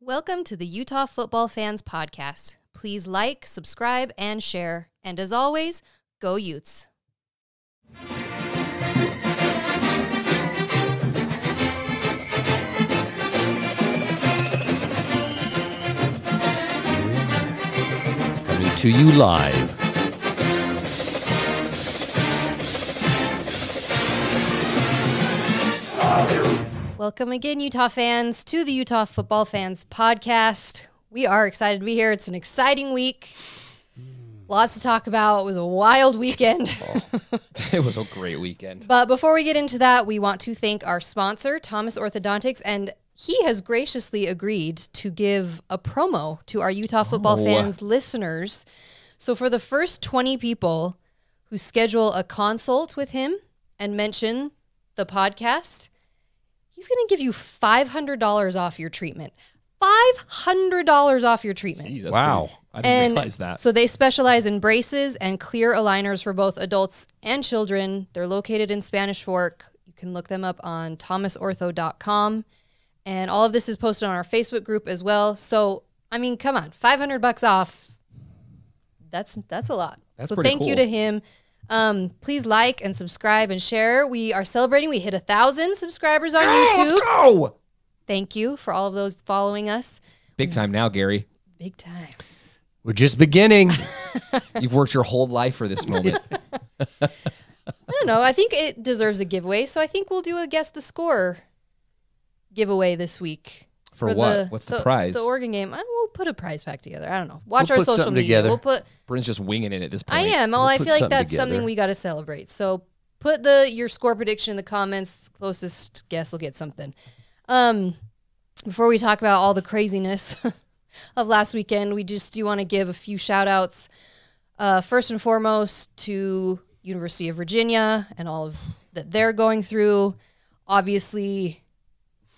Welcome to the Utah Football Fans Podcast. Please like, subscribe, and share. And as always, go Utes. Coming to you live. Welcome again, Utah fans, to the Utah Football Fans Podcast. We are excited to be here. It's an exciting week. Lots to talk about. It was a wild weekend. It was a great weekend. But before we get into that, we want to thank our sponsor, Thomas Orthodontics, and he has graciously agreed to give a promo to our Utah Football Fans listeners. So for the first 20 people who schedule a consult with him and mention the podcast, he's going to give you $500 off your treatment. $500 off your treatment. Jeez, Wow. I didn't realize that. So they specialize in braces and clear aligners for both adults and children. They're located in Spanish Fork. You can look them up on thomasortho.com. And all of this is posted on our Facebook group as well. So, I mean, come on, $500 off. That's a lot. That's so pretty thank you cool. to him. Please like and subscribe and share. We are celebrating. We hit 1,000 subscribers on YouTube. Let's go! Thank you for all of those following us. Big time now, Gary. Big time. We're just beginning. You've worked your whole life for this moment. I don't know. I think it deserves a giveaway. So I think we'll do a Guess the Score giveaway this week. For what? What's the prize? The Oregon game. We'll put a prize pack together. I don't know. Watch We'll our put social something media. together. We'll put. Bryn's just winging it at this point. I am. Well, We'll I put feel like something that's something together. we got to celebrate. So put your score prediction in the comments. Closest guess will get something. Before we talk about all the craziness of last weekend, we just do want to give a few shout outs. First and foremost to University of Virginia and all of that they're going through. Obviously,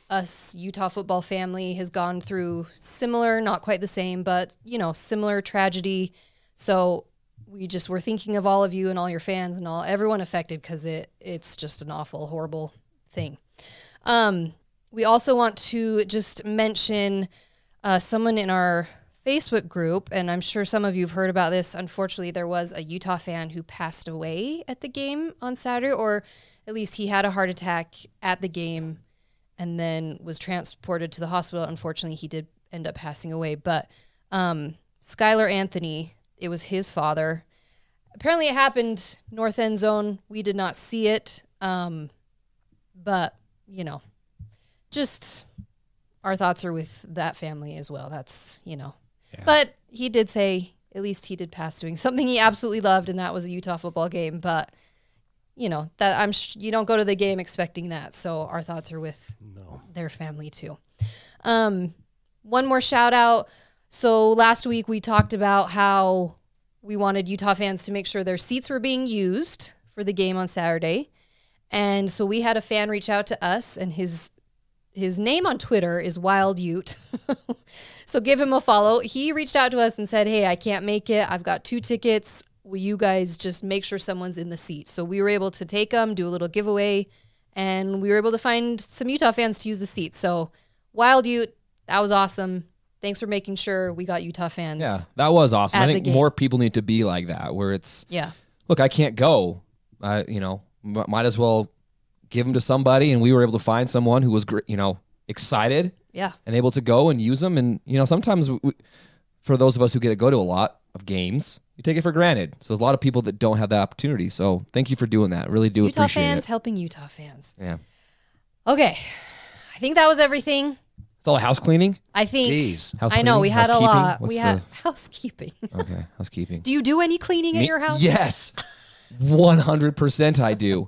us Utah football family has gone through similar, not quite the same, but similar tragedy. So we're thinking of all of you and all your fans and everyone affected because it's just an awful, horrible thing. We also want to just mention someone in our Facebook group, and I'm sure some of you have heard about this. Unfortunately, there was a Utah fan who passed away at the game on Saturday, or at least he had a heart attack at the game and then was transported to the hospital. Unfortunately, he did end up passing away. But Skylar Anthony, it was his father. Apparently, it happened north end zone. We did not see it, but just our thoughts are with that family as well. That's, Yeah. But he did say, at least he did pass doing something he absolutely loved, and that was a Utah football game. But, that you don't go to the game expecting that. So our thoughts are with their family too. One more shout out. So last week we talked about how we wanted Utah fans to make sure their seats were being used for the game on Saturday. And so we had a fan reach out to us, and his name on Twitter is Wild Ute. So give him a follow. He reached out to us and said, hey, I can't make it. I've got 2 tickets. Will you guys just make sure someone's in the seat? So we were able to take them, do a little giveaway, and we were able to find some Utah fans to use the seats. So Wild Ute, that was awesome. Thanks for making sure we got Utah fans. Yeah, that was awesome. At I the think game. more people need to be like that, where it's, Yeah. look, I can't go. Might as well give them to somebody, and we were able to find someone who was, excited Yeah. and able to go and use them. And, sometimes for those of us who get to go to a lot of games, you take it for granted. So there's a lot of people that don't have that opportunity. So thank you for doing that. Really do Utah appreciate fans it. helping Utah fans. Yeah. Okay. I think that was everything. It's all house cleaning? I think. Jeez. House I know, cleaning? we had a Housekeeping? lot. What's We had housekeeping. Okay, housekeeping. Do you do any cleaning at your house? Yes. 100% I do.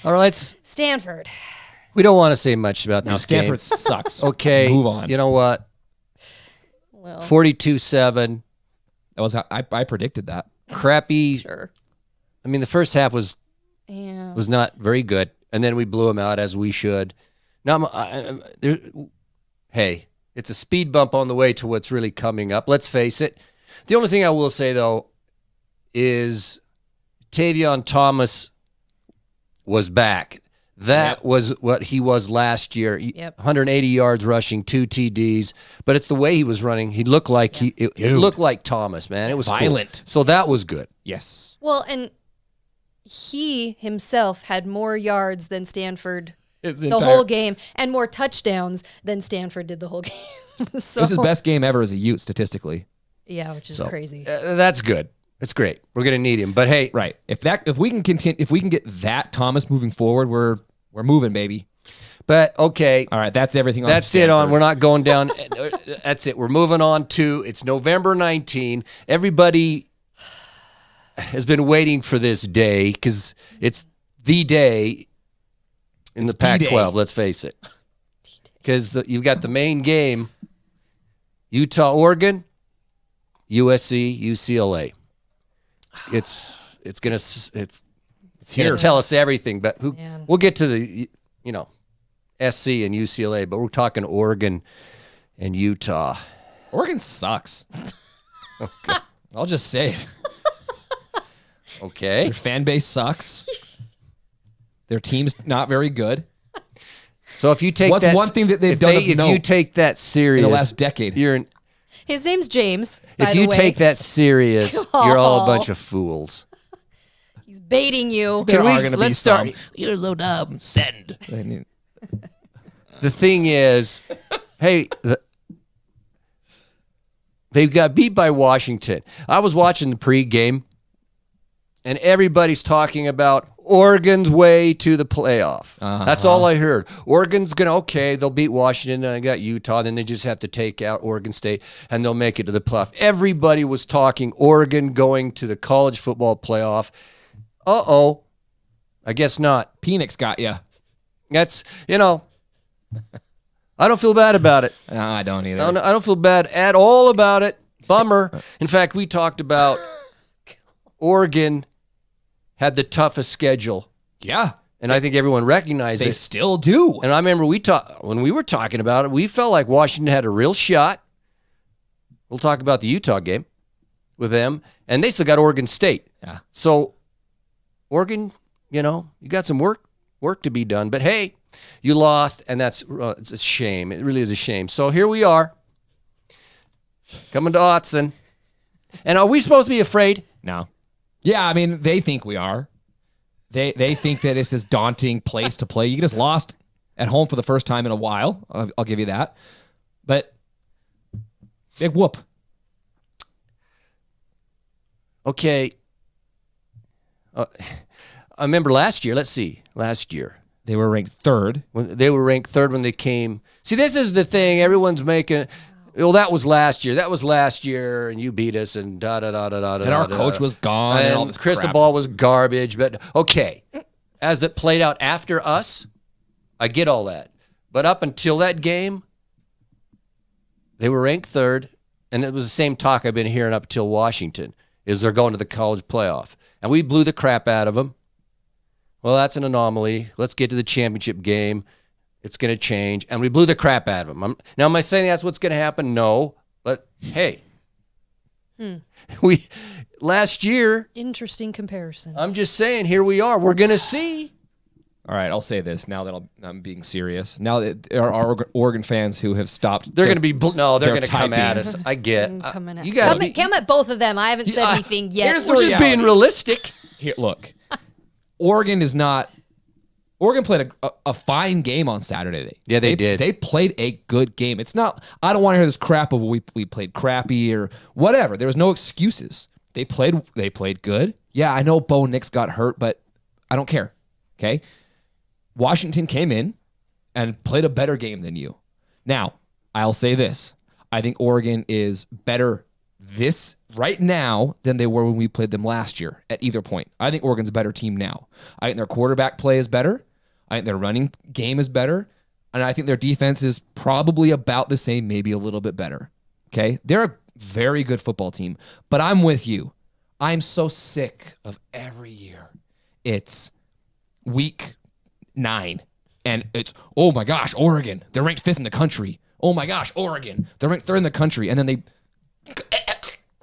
All right. Stanford. We don't want to say much about Now this Stanford game. sucks. Okay. Move on. You know what? Well, 42-7. That was I predicted that. Crappy. sure. I mean, the first half was Yeah. not very good, and then we blew them out as we should. Now, hey, it's a speed bump on the way to what's really coming up. Let's face it. The only thing I will say, though, is Tavion Thomas was back. That was what he was last year. 180 yards rushing, 2 TDs. But it's the way he was running. He looked like it looked like Thomas, man. It was violent. Cool. So that was good. Yes. Well, and he himself had more yards than Stanford the whole game, and more touchdowns than Stanford did the whole game. So, it was his best game ever as a Ute statistically. Yeah, which is crazy. That's good. It's great. We're gonna need him. But hey, right. If we can continue, if we can get that Thomas moving forward, we're moving, baby. But okay. All right, that's everything on That's Stanford. it on. We're not going down. That's it. We're moving on to it's November 19. Everybody has been waiting for this day because it's the day in the Pac-12, let's face it. Because you've got the main game, Utah, Oregon, USC, UCLA. It's gonna tell us everything, but we'll get to the SC and UCLA, but we're talking Oregon and Utah. Oregon sucks. Okay. I'll just say it. Okay. Their fan base sucks. Their team's not very good. So if you take what's one thing that they've done if you take that serious in the last decade, his name's James. If you take that serious, you're all a bunch of fools. He's baiting you. There are going to be some. You're so dumb. Send. The thing is, hey, they got beat by Washington. I was watching the pregame, and everybody's talking about Oregon's way to the playoff. That's all I heard. Oregon's going to, they'll beat Washington, and I got Utah, then they just have to take out Oregon State, and they'll make it to the playoff. Everybody was talking Oregon going to the college football playoff. Uh-oh. I guess not. Penix got you. That's, I don't feel bad about it. No, I don't either. I don't feel bad at all about it. Bummer. In fact, we talked about Oregon had the toughest schedule. Yeah. And I think everyone recognized it. They still do. And I remember when we were talking about it, we felt like Washington had a real shot. We'll talk about the Utah game with them. And they still got Oregon State. Yeah. So, Oregon, you got some work to be done. But hey, you lost, and it's a shame. It really is a shame. So here we are, coming to Autzen. And are we supposed to be afraid? No. Yeah, I mean, they think we are. They think that it's this daunting place to play. You just lost at home for the first time in a while. I'll give you that. But big whoop. Okay. I remember last year. Let's see. Last year. They were ranked third. They were ranked third when they came. See, this is the thing. Everyone's making... Well, that was last year. That was last year, and you beat us, and da-da-da-da-da-da. And our coach was gone, and all this Crystal crap. Ball was garbage. But, okay, as it played out after us, I get all that. But up until that game, they were ranked third, and it was the same talk I've been hearing up until Washington, is they're going to the college playoff. And we blew the crap out of them. Well, that's an anomaly. Let's get to the championship game. It's going to change. And we blew the crap out of them. Now, am I saying that's what's going to happen? No. But, hey, last year. Interesting comparison. I'm just saying, here we are. We're going to see. All right, I'll say this now that I'm being serious. Now that there are Oregon fans who have stopped. They're going to be, they're going to come at us. I get. You got come at both of them. I haven't said anything yet. We're just being realistic. Here, look. Oregon is not. Oregon played a fine game on Saturday. Yeah, they did. They played a good game. It's not. I don't want to hear this crap of we played crappy or whatever. There was no excuses. They played good. Yeah, I know Bo Nix got hurt, but I don't care. Okay, Washington came in and played a better game than you. Now, I'll say this: I think Oregon is better this right now than they were when we played them last year at either point. I think Oregon's a better team now. I think their quarterback play is better. I think their running game is better. And I think their defense is probably about the same, maybe a little bit better. Okay? They're a very good football team. But I'm with you. I'm so sick of every year. It's week 9. And it's, oh my gosh, Oregon. They're ranked 5th in the country. Oh my gosh, Oregon. They're ranked 3rd in the country. And then they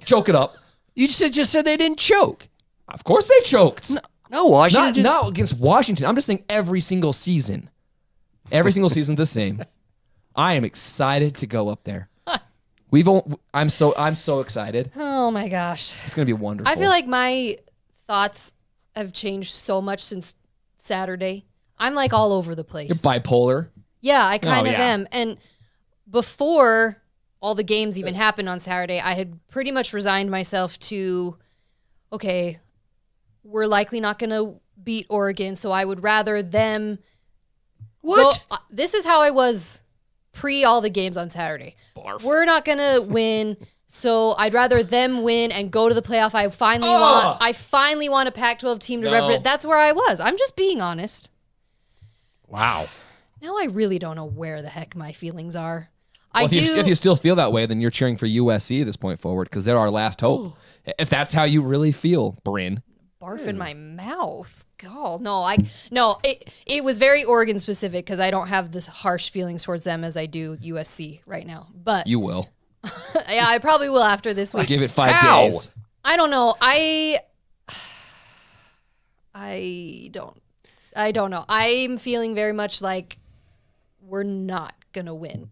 choke it up. You just said they didn't choke. Of course they choked. No, No, Washington. Not against Washington. I'm just saying every single season. Every single season the same. I am excited to go up there. I'm so excited. Oh my gosh. It's going to be wonderful. I feel like my thoughts have changed so much since Saturday. I'm like all over the place. You're bipolar. Yeah, I kind of yeah. am. And before all the games even happened on Saturday, I had pretty much resigned myself to, okay, we're likely not going to beat Oregon, so I would rather them. What? This is how I was pre all the games on Saturday. Barf. We're not going to win, so I'd rather them win and go to the playoff. I finally want a Pac-12 team to represent. That's where I was. I'm just being honest. Wow. Now I really don't know where the heck my feelings are. Well, if you still feel that way, then you're cheering for USC at this point forward because they're our last hope. Ooh. If that's how you really feel, Bryn. Barf in my mouth. God, no. It was very Oregon specific because I don't have this harsh feelings towards them as I do USC right now. But you will. Yeah, I probably will after this week. I'll give it 5 days. I don't know. I don't know. I'm feeling very much like we're not gonna win.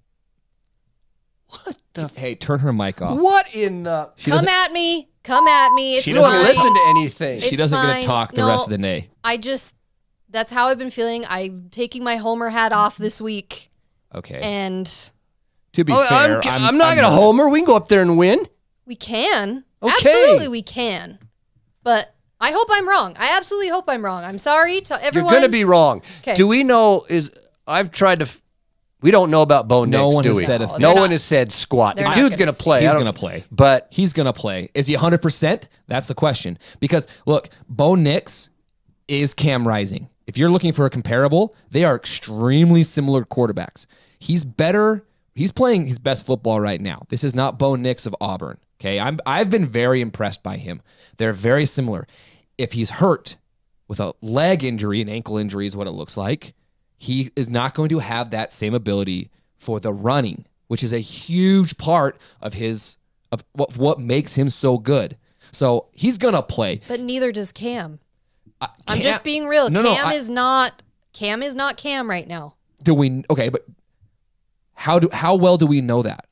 What the? Hey, turn her mic off. What in the? Come at me. It's she doesn't listen to anything. She doesn't get to talk the rest of the day. That's how I've been feeling. I'm taking my Homer hat off this week. Okay. And to be fair, I'm not going to homer. We can go up there and win. We can. Okay. Absolutely, we can. But I hope I'm wrong. I absolutely hope I'm wrong. I'm sorry to everyone. You're going to be wrong. Okay. Do we know? I've tried to. We don't know about Bo Nix, do we? No one has said squat. The dude's going to play. He's going to play. But he's going to play. Is he 100%? That's the question. Because, look, Bo Nix is Cam Rising. If you're looking for a comparable, they are extremely similar quarterbacks. He's better. He's playing his best football right now. This is not Bo Nix of Auburn. Okay, I've been very impressed by him. They're very similar. If he's hurt with a leg injury, an ankle injury is what it looks like, he is not going to have that same ability for the running, which is a huge part of what makes him so good. So he's gonna play. But neither does Cam. I'm just being real. Cam is not Cam right now. Okay, but how well do we know that?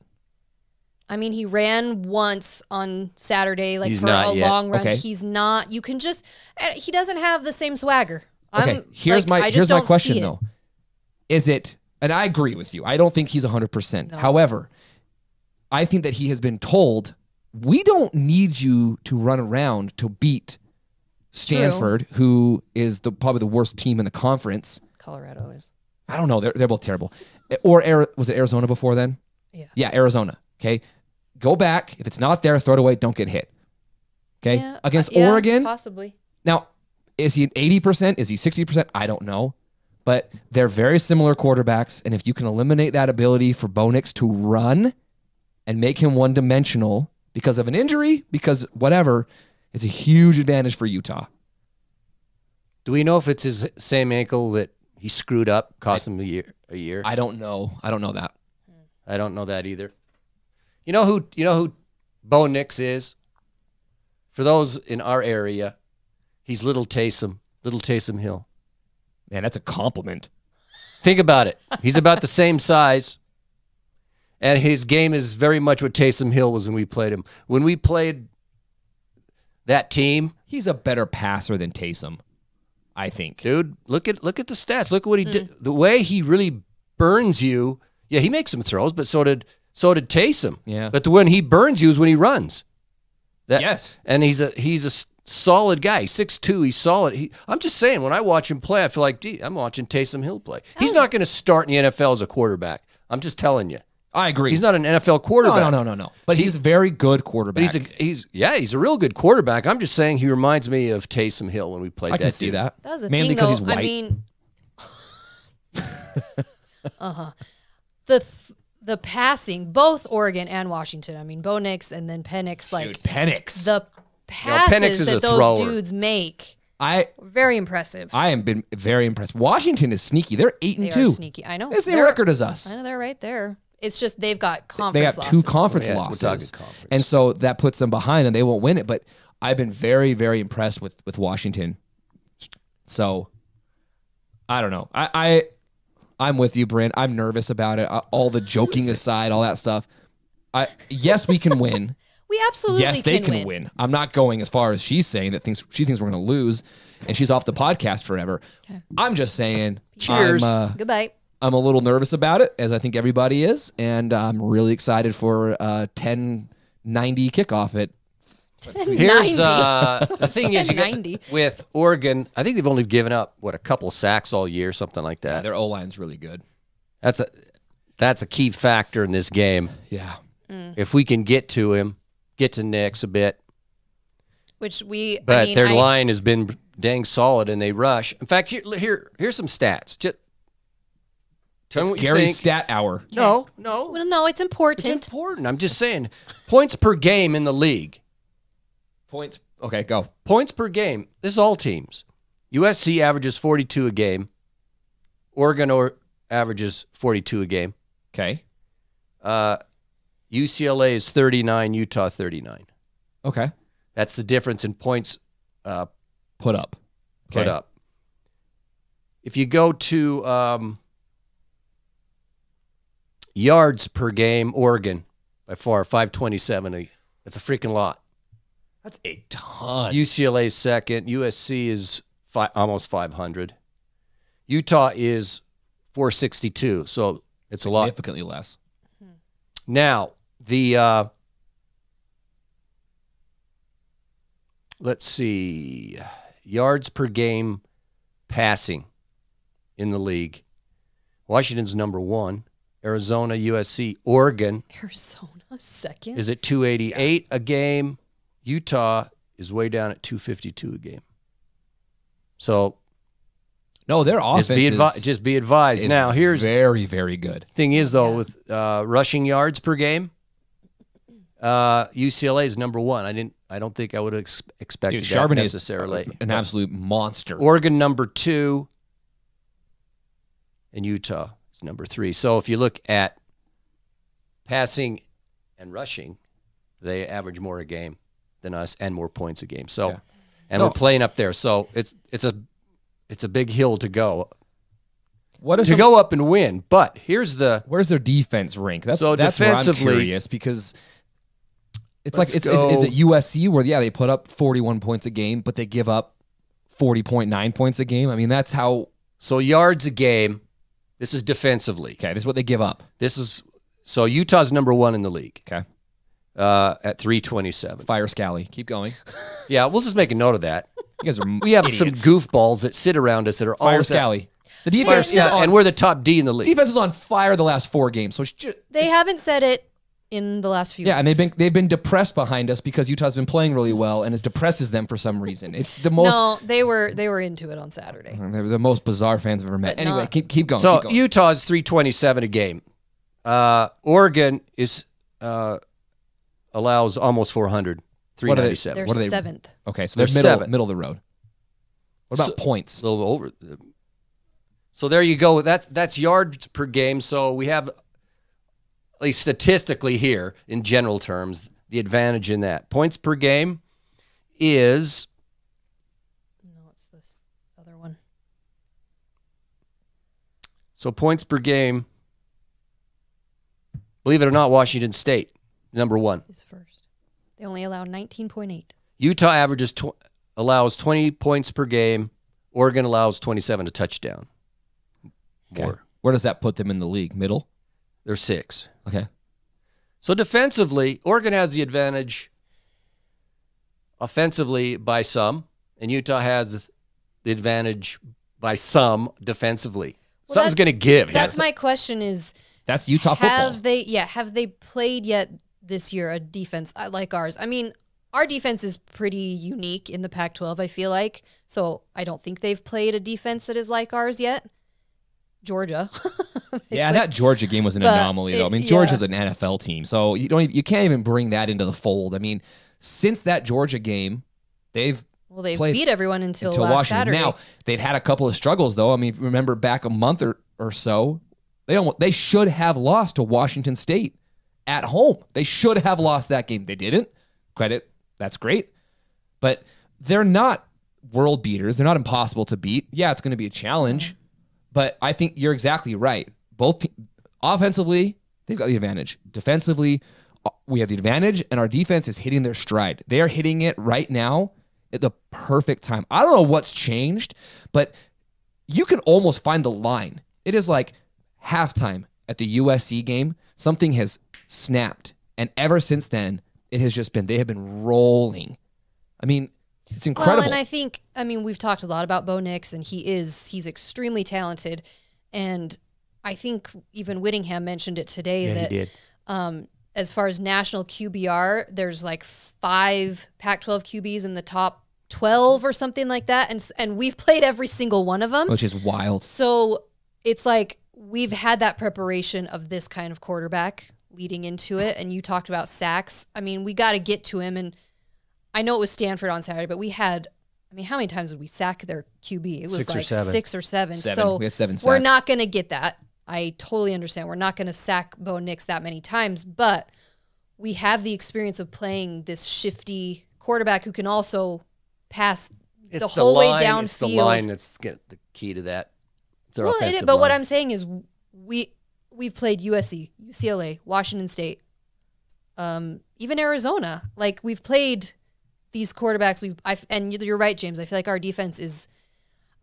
I mean, he ran once on Saturday, like for a long run. Okay. He's not. You can just. He doesn't have the same swagger. Okay, here's my question though. Is it? And I agree with you. I don't think he's 100%. No. However, I think that he has been told we don't need you to run around to beat Stanford, who is probably the worst team in the conference. Colorado is. I don't know. They're both terrible. Or was it Arizona before then? Yeah. Yeah, Arizona. Okay, go back. If it's not there, throw it away. Don't get hit. Okay, yeah, against Oregon, possibly. Now, is he 80%? Is he 60%? I don't know. But they're very similar quarterbacks, and if you can eliminate that ability for Bo Nix to run and make him one-dimensional because of an injury, because whatever, it's a huge advantage for Utah. Do we know if it's his same ankle that he screwed up, cost him a year? I don't know. I don't know that. I don't know that either. You know who Bo Nix is? For those in our area, he's Little Taysom Hill. Man, that's a compliment. Think about it. He's about the same size, and his game is very much what Taysom Hill was when we played him. When we played that team, he's a better passer than Taysom, I think. Dude, look at the stats. Look at what he did. The way he really burns you. Yeah, he makes some throws, but so did Taysom. Yeah. But when he burns you is when he runs. Yes. And he's a solid guy. 6'2", he's solid. I'm just saying, when I watch him play, I feel like, I'm watching Taysom Hill play. He's not going to start in the NFL as a quarterback. I'm just telling you. I agree. He's not an NFL quarterback. No. But he's a very good quarterback. He's a real good quarterback. I'm just saying he reminds me of Taysom Hill when we played that. I can see that. That was a mainly thing, because though. he's white. The passing, both Oregon and Washington. I mean, Bo Nix and then Penix. Dude, Penix. The passes that those dudes make. Very impressive. I have been very impressed. Washington is sneaky. They're 8-2. They are sneaky. I know. It's the same record as us. I know, they're right there. It's just they've got conference They got losses. 2 conference losses. And so that puts them behind and they won't win it. But I've been very, very impressed with Washington So I don't know. I'm with you, Brent. I'm nervous about it. All the joking aside, all that stuff. Yes, we can win. We absolutely yes, they can win. I'm not going as far as she's saying that she thinks we're going to lose, and she's off the podcast forever. Okay. I'm just saying. Cheers. Goodbye. I'm a little nervous about it, as I think everybody is, and I'm really excited for 10:90 kickoff at. Here's the thing is, with Oregon, I think they've only given up a couple sacks all year, something like that. Yeah, their O-line's really good. That's a key factor in this game. Yeah. If we can get to him, get to Nix a bit. But their line has been dang solid, and they rush. In fact, here's some stats. Just tell me what Gary's you think. stat hour. No. Well, no, it's important. It's important. I'm just saying. Points per game in the league. Points. Okay, go. Points per game. This is all teams. USC averages 42 a game. Oregon averages 42 a game. Okay. UCLA is 39, Utah 39. Okay. That's the difference in points put up. Put up. If you go to yards per game, Oregon, by far, 527. That's a freaking lot. That's a ton. UCLA is second. USC is almost 500. Utah is 462, so it's a lot. Significantly less. Now, the let's see, yards per game passing in the league. Washington's number 1. Arizona, USC, Oregon. Arizona second. Is at 288 a game. Utah is way down at 252 a game. So, no, their offense just be advised. Now, here's very, very good. Thing is, though, with rushing yards per game, UCLA is number 1. I don't think I would have expected that necessarily. An absolute monster. Oregon number 2, and Utah is number 3. So if you look at passing and rushing, they average more a game than us and more points a game. So, we're playing up there. So it's a big hill to go. Go up and win? But where's their defense rank? That's defensively, where I'm curious, because it's like is it USC where they put up 41 points a game, but they give up 40.9 points a game? I mean, that's how. So yards a game. This is defensively. Okay, this is what they give up. So Utah's number 1 in the league. Okay. At 327. Fire Scally. Keep going. Yeah, we'll just make a note of that. You guys are we have some goofballs that sit around us that are Fire Scally. The defense, and we're the top D in the league. Defense is on fire the last 4 games. So they haven't said it in the last few. Yeah, weeks. And they've been depressed behind us because Utah's been playing really well, and it depresses them for some reason. It's the most. No, they were into it on Saturday. They're the most bizarre fans I've ever met. Anyway, keep going. So keep going. Utah's 327 a game. Oregon is allows almost 400. 397. They're what are they? 7th. Okay, so they're middle of the road. What about points? A little over. So there you go. That's yards per game. So we have, at least statistically here, in general terms, the advantage in that. Points per game is... No, it's this other one. So points per game, believe it or not, Washington State, number 1. Is first. They only allow 19.8. Utah allows 20 points per game. Oregon allows 27 a touchdown. Okay. More. Where does that put them in the league? Middle? They're 6. Okay. So defensively, Oregon has the advantage offensively by some, and Utah has the advantage by some defensively. Well, something's going to give. That's my question is... That's Utah football. Have they played yet this year a defense like ours? I mean, our defense is pretty unique in the Pac-12, I feel like. So I don't think they've played a defense that is like ours yet. Georgia. That Georgia game was an anomaly, though. I mean, Georgia's an NFL team, so you can't even bring that into the fold. I mean, since that Georgia game, they've beat everyone until last Washington. Saturday. Now they've had a couple of struggles, though. I mean, remember back a month or so, they should have lost to Washington State at home. They should have lost that game. They didn't. Credit, that's great, but they're not world beaters. They're not impossible to beat. Yeah, it's going to be a challenge, but I think you're exactly right. Offensively, they've got the advantage. Defensively, we have the advantage, and our defense is hitting their stride. They are hitting it right now at the perfect time. I don't know what's changed, but you can almost find the line. It is like halftime at the USC game. Something has snapped, and ever since then, it has just been, they have been rolling. I mean, it's incredible. Well, and I think, we've talked a lot about Bo Nix, and he's extremely talented. And I think even Whittingham mentioned it today that he did. As far as national QBR, there's like 5 Pac-12 QBs in the top 12 or something like that. And we've played every single one of them. Which is wild. So it's like we've had that preparation of this kind of quarterback leading into it. And you talked about sacks. We got to get to him. And I know it was Stanford on Saturday, but we had, how many times did we sack their QB? It was 6 or like 7. 6 or 7. 7. So We had 7 sacks. we're not going to get that. I totally understand. We're not going to sack Bo Nix that many times, but we have the experience of playing this shifty quarterback who can also pass the whole way downfield. It's the line that's the key to that. It's our offensive but what line. I'm saying is we've played USC, UCLA, Washington State, even Arizona. Like, we've played these quarterbacks. And you're right, James. I feel like our defense is.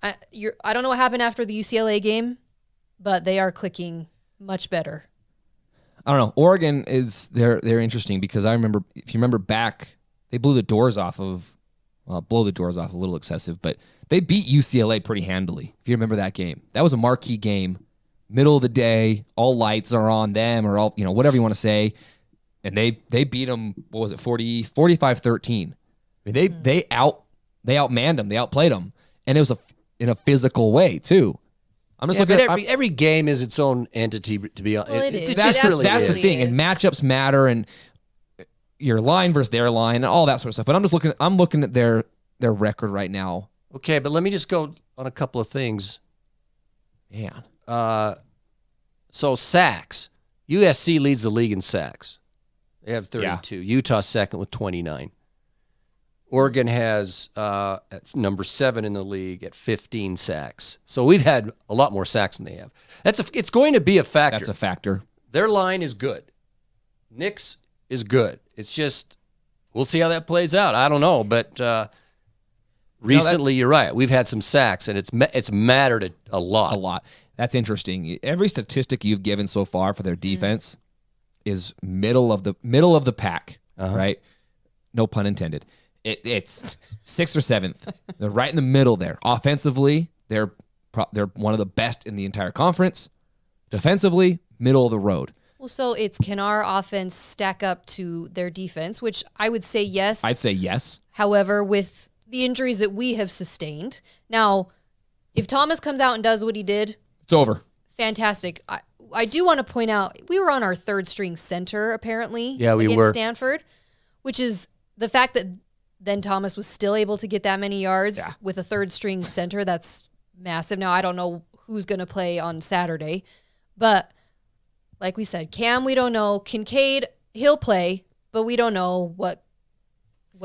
I don't know what happened after the UCLA game, but they are clicking much better. I don't know. Oregon they're interesting because I remember, if you remember back, they blew the doors off of, blow the doors off a little excessive, but they beat UCLA pretty handily. If you remember that game, that was a marquee game, middle of the day, all lights are on them, or all, whatever you want to say. And they beat them, what was it, 45-13. They outmanned them, they outplayed them. And it was in a physical way too. I'm just looking at every game is its own entity, to be honest. Well, it is. that's the thing, is. and matchups matter, and your line versus their line, and all that sort of stuff. But I'm looking at their record right now. Okay, but let me just go on a couple of things. Man, so sacks. USC leads the league in sacks. They have 32. Yeah. Utah second with 29. Oregon has it's number 7 in the league at 15 sacks. So we've had a lot more sacks than they have. It's going to be a factor. that's a factor. Their line is good. Nix is good. It's just, we'll see how that plays out. I don't know, but recently, you're right. We've had some sacks, and it's mattered a lot. A lot. That's interesting. Every statistic you've given so far for their defense is middle of the pack, right? No pun intended. It's 6th or 7th. They're right in the middle there. Offensively, they're one of the best in the entire conference. Defensively, middle of the road. Well, so can our offense stack up to their defense, which I would say yes. I'd say yes. However, with the injuries that we have sustained. Now, if Thomas comes out and does what he did, it's over. Fantastic. I do want to point out, we were on our 3rd string center, apparently, we against were. Stanford, which is the fact that then Thomas was still able to get that many yards with a 3rd string center. That's massive. Now, I don't know who's going to play on Saturday, but like we said, Cam, we don't know. Kincaid, he'll play, but we don't know what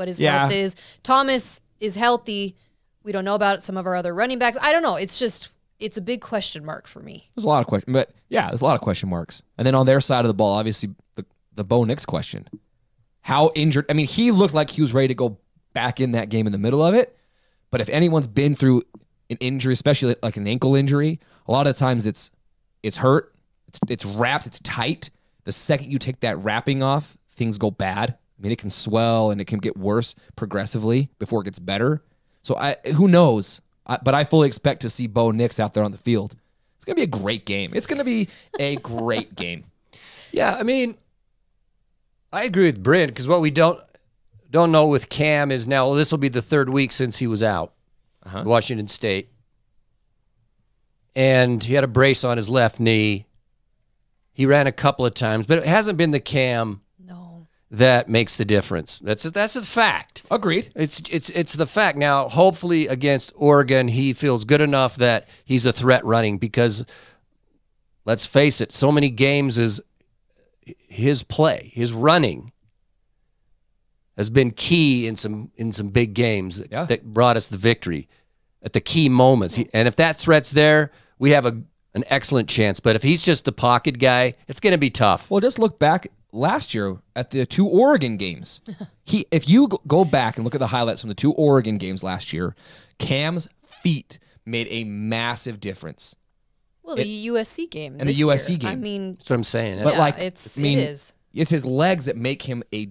his health is. Thomas is healthy. We don't know about some of our other running backs. I don't know. It's a big question mark for me. There's a lot of questions, but there's a lot of question marks. And then on their side of the ball, obviously the Bo Nix question. How injured? He looked like he was ready to go back in that game in the middle of it. But if anyone's been through an injury, especially like an ankle injury, a lot of times it's hurt, it's wrapped, it's tight. The second you take that wrapping off, things go bad. It can swell and it can get worse progressively before it gets better. So who knows? But I fully expect to see Bo Nix out there on the field. It's going to be a great game. It's going to be a great game. Yeah, I agree with Brent, because what we don't know with Cam is now, this will be the 3rd week since he was out, Washington State. And he had a brace on his left knee. He ran a couple of times, but it hasn't been the Cam that makes the difference. That's a fact. Agreed. It's the fact. Now, hopefully against Oregon, he feels good enough that he's a threat running, because let's face it, so many games is his play, his running has been key in some big games that brought us the victory at the key moments. And if that threat's there, we have an excellent chance. But if he's just the pocket guy, it's going to be tough. Well, just look back last year at the 2 Oregon games. If you go back and look at the highlights from the 2 Oregon games last year, Cam's feet made a massive difference. Well, the USC game. And the USC game. I mean, That's what I'm saying. But it is. It's his legs that make him a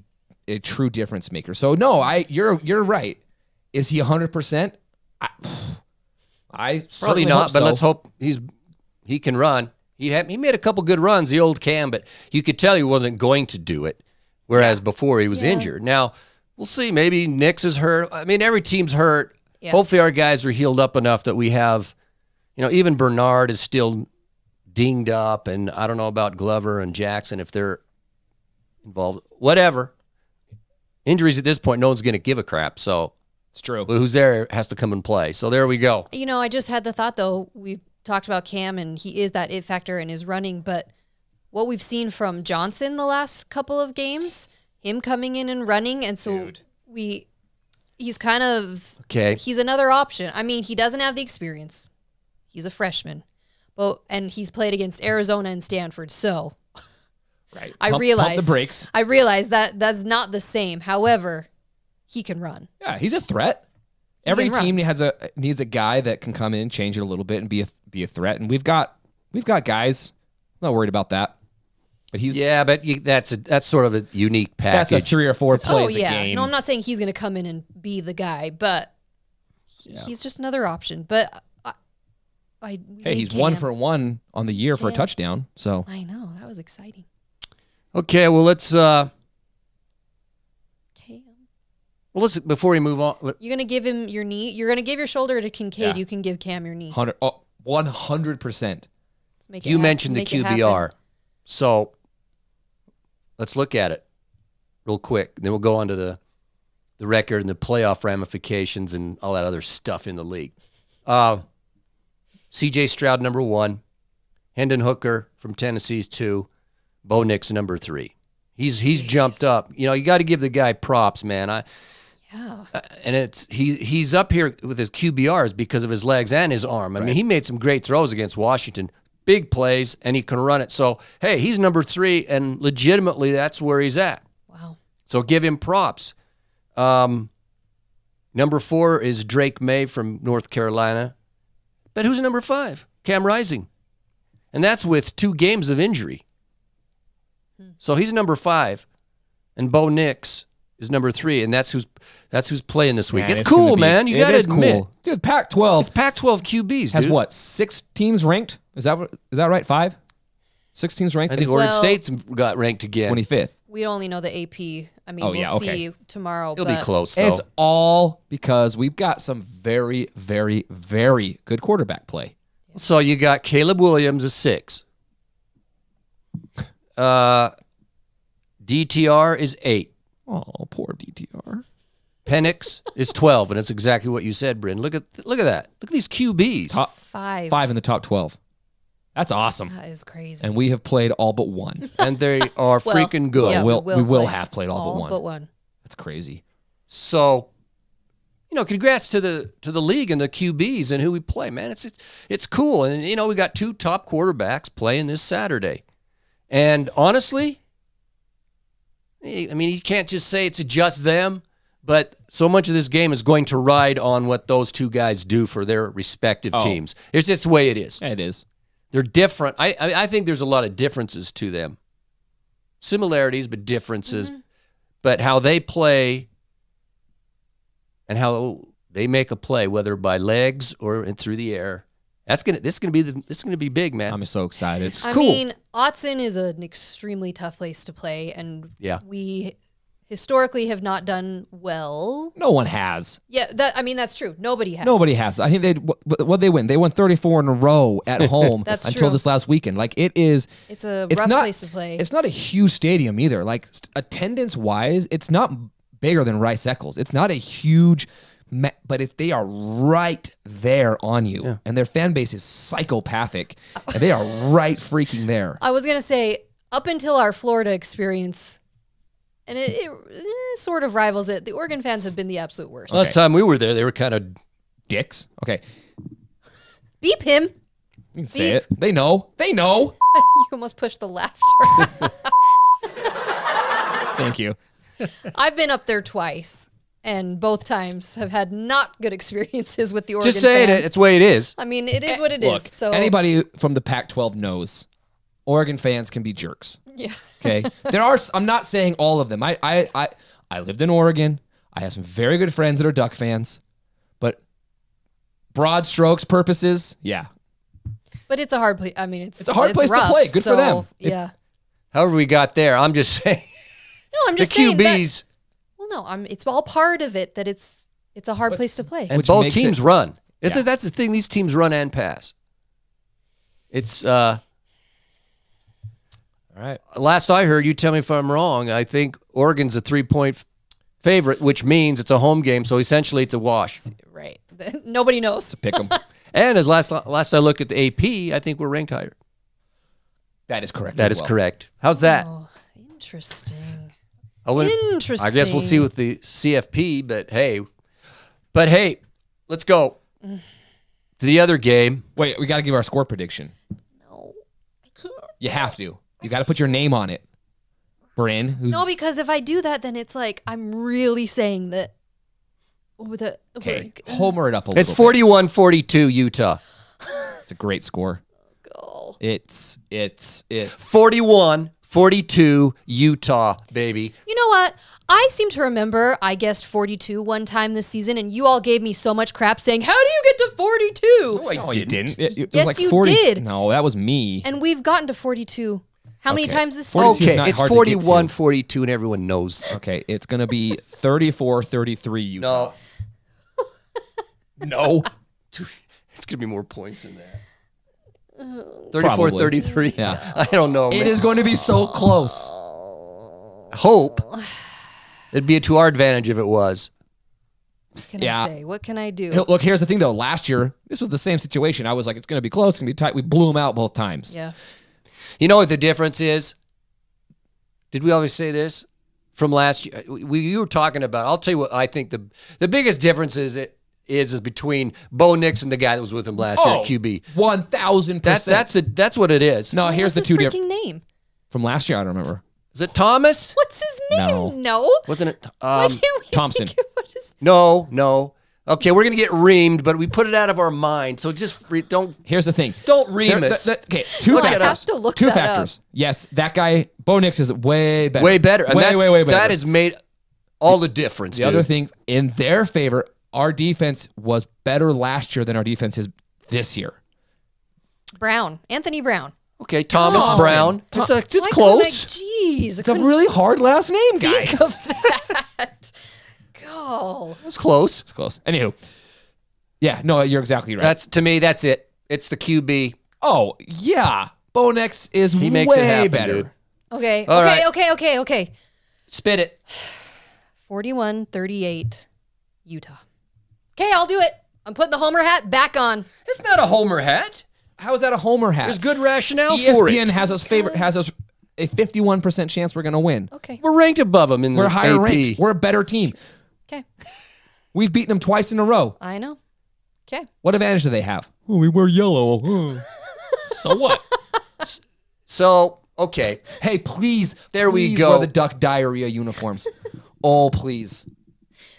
true difference maker. So no, you're right. Is he 100%? I Probably not, but let's hope he can run. He made a couple good runs, the old Cam, but you could tell he wasn't going to do it, whereas before he was injured. Now, we'll see. Maybe Nix is hurt. I mean, every team's hurt. Yeah. Hopefully our guys are healed up enough that we have, even Bernard is still dinged up, and I don't know about Glover and Jackson if they're involved. Whatever. Injuries at this point, no one's going to give a crap, so it's true. Who's there has to come and play. So there we go. I just had the thought, though, we've talked about Cam, and he is that it factor in his running, but what we've seen from Johnson the last couple of games, him coming in and running, and so he's kind of he's another option. I mean, he doesn't have the experience. He's a freshman, and he's played against Arizona and Stanford, so pump the brakes. I realize that that's not the same. However, he can run. Yeah, he's a threat. Every team needs a guy that can come in, change it a little bit, and be a threat. And we've got guys. I'm not worried about that. But but that's sort of a unique package. That's a 3 or 4 plays a game. No, I'm not saying he's going to come in and be the guy, but he's just another option. But he's 1 for 1 on the year for a touchdown. So I know that was exciting. Okay, well let's. Well, listen, before we move on. You're going to give him your knee? You're going to give your shoulder to Kincaid. Yeah. You can give Cam your knee. 100%. You mentioned the QBR. So let's look at it real quick. Then we'll go on to the record and the playoff ramifications and all that other stuff in the league. C.J. Stroud, number 1. Hendon Hooker from Tennessee's 2. Bo Nix, number 3. He's jumped up. You got to give the guy props, man. And he's up here with his QBRs because of his legs and his arm. I mean, he made some great throws against Washington, big plays, and he can run it. So, hey, he's number 3, and legitimately that's where he's at. Wow. So give him props. Number 4 is Drake May from North Carolina. But who's number 5? Cam Rising. And that's with 2 games of injury. So he's number 5. And Bo Nix is number 3, and that's who's playing this week. It's cool, man. You got to admit. Cool. Dude, Pac-12. It's Pac-12 QBs, has what, 6 teams ranked? Is that right? 5? 6 teams ranked? I think Oregon State's got ranked again. 25th. We only know the AP. I mean, we'll see tomorrow. It'll be close, though. It's all because we've got some very, very, very good quarterback play. So you got Caleb Williams, a 6. DTR is 8. Oh, poor DTR. Penix is 12, and it's exactly what you said, Bryn. Look at that. Look at these QBs. Top 5 in the top 12. That's awesome. That is crazy. And we have played all but 1. And they are freaking good. Yeah, we will have played all but 1. But 1. That's crazy. So, congrats to the league and the QBs and who we play, man. It's cool. And we got 2 top quarterbacks playing this Saturday. And honestly, I mean, you can't just say it's just them, but so much of this game is going to ride on what those 2 guys do for their respective teams. It's just the way it is. Yeah, it is. They're different. I think there's a lot of differences to them. Similarities, but differences. Mm-hmm. But how they play and how they make a play, whether by legs or through the air, this is gonna be big, man. I'm so excited. It's cool. I mean, Autzen is an extremely tough place to play, and we historically have not done well. No one has. Yeah, that's true. Nobody has. Nobody has. I think what they win. They won 34 in a row at home until this last weekend. Like it's a rough place to play. It's not a huge stadium either. Like attendance wise, it's not bigger than Rice Eccles. It's not a huge. But they are right there on you, and their fan base is psychopathic, and they are right freaking there. I was going to say, up until our Florida experience, and it sort of rivals it. The Oregon fans have been the absolute worst. Last time we were there, they were kind of Dicks. Okay. Beep him. You can say it. They know. They know. You almost pushed the laughter. Thank you. I've been up there twice, and both times have had not good experiences with the Oregon just saying fans. it. It's the way it is. I mean, it is what it Look, is. So anybody from the Pac-12 knows Oregon fans can be jerks. yeah. Okay. I'm not saying all of them. I lived in Oregon. I have some very good friends that are Duck fans. But broad strokes purposes, yeah. But it's a hard place. I mean, it's a hard place rough, to play. Good for them. Yeah. However we got there, I'm just saying. No, I'm just the saying QBs. Well, no, it's all part of it that it's a hard place to play. And Which both makes teams it- run. Yeah. That's the thing. These teams run and pass. It's All right. last I heard, you tell me if I'm wrong, I think Oregon's a 3-point favorite, which means it's a home game, so essentially it's a wash. Right. Nobody knows. Pick them. And as last I look at the AP, I think we're ranked higher. That is correct. That as is well. correct. How's that? Oh, interesting. I guess we'll see with the CFP, but hey, let's go to the other game. Wait, we got to give our score prediction. No, I can't. You have to. You got to put your name on it. Bryn, who's No, because if I do that, then it's like I'm really saying that. okay. Homer it up a little. It's 41-42 Utah. It's a great score. Oh. It's 41-42 Utah, baby. You know what? I seem to remember I guessed 42 one time this season, and you all gave me so much crap saying, "How do you get to 42?" No, you didn't. It was Yes, like you 40. did. No, that was me. And we've gotten to 42. How many Okay. times this 42 season? is not It's hard to get to. 41-42, and everyone knows. Okay, it's going to be 34-33 Utah. No. It's going to be more points than that. Probably. 34-33? Yeah. I don't know, It man. is going to be so close. Hope. It'd be to our advantage if it was. What can Yeah. I say? What can I do? Look, here's the thing, though. Last year, this was the same situation. I was like, it's going to be close. It's going to be tight. We blew them out both times. Yeah. You know what the difference is? Did we always say this? From last year, you were talking about. I'll tell you what I think the biggest difference is between Bo Nix and the guy that was with him last year at QB. 1,000%. That's what it is. No, here's the What's two his different. freaking name? From last year, I don't remember. Is it Thomas? What's his name? No. Wasn't it? Why can't we Thompson. think of what his- No. Okay, we're gonna get reamed, but we put it out of our mind. So just don't Here's the thing. ream us. Okay, two Look, I factors. have to look two that factors. Yes, that guy, Bo Nix, is way better. Way better. And Way better. That has made all the difference. The other thing, in their favor, our defense was better last year than our defense is this year. Brown. Anthony Brown. Okay, Thomas Thompson. Brown. It's Why couldn't I- close. Jeez. It's a really hard last name, guys. Think of that. Go. It's close. It's close. Anywho. Yeah, no, you're exactly right. To me, that's it. It's the QB. Oh, yeah. Bo Nix is He makes it way happen, better. dude. Okay. All right. Okay. Spit it. 41-38 Utah. Okay, I'll do it. I'm putting the Homer hat back on. It's not a homer hat. How is that a homer hat? There's good rationale ESPN for it. has us a 51% chance we're going to win. Okay. We're ranked above them in We're the higher AP. ranked. We're a better team. Okay. We've beaten them twice in a row. I know. Okay. What advantage do they have? Oh, we wear yellow. So what? So, okay. Hey, please. There we please go. wear the Duck Diarrhea uniforms. Oh, please.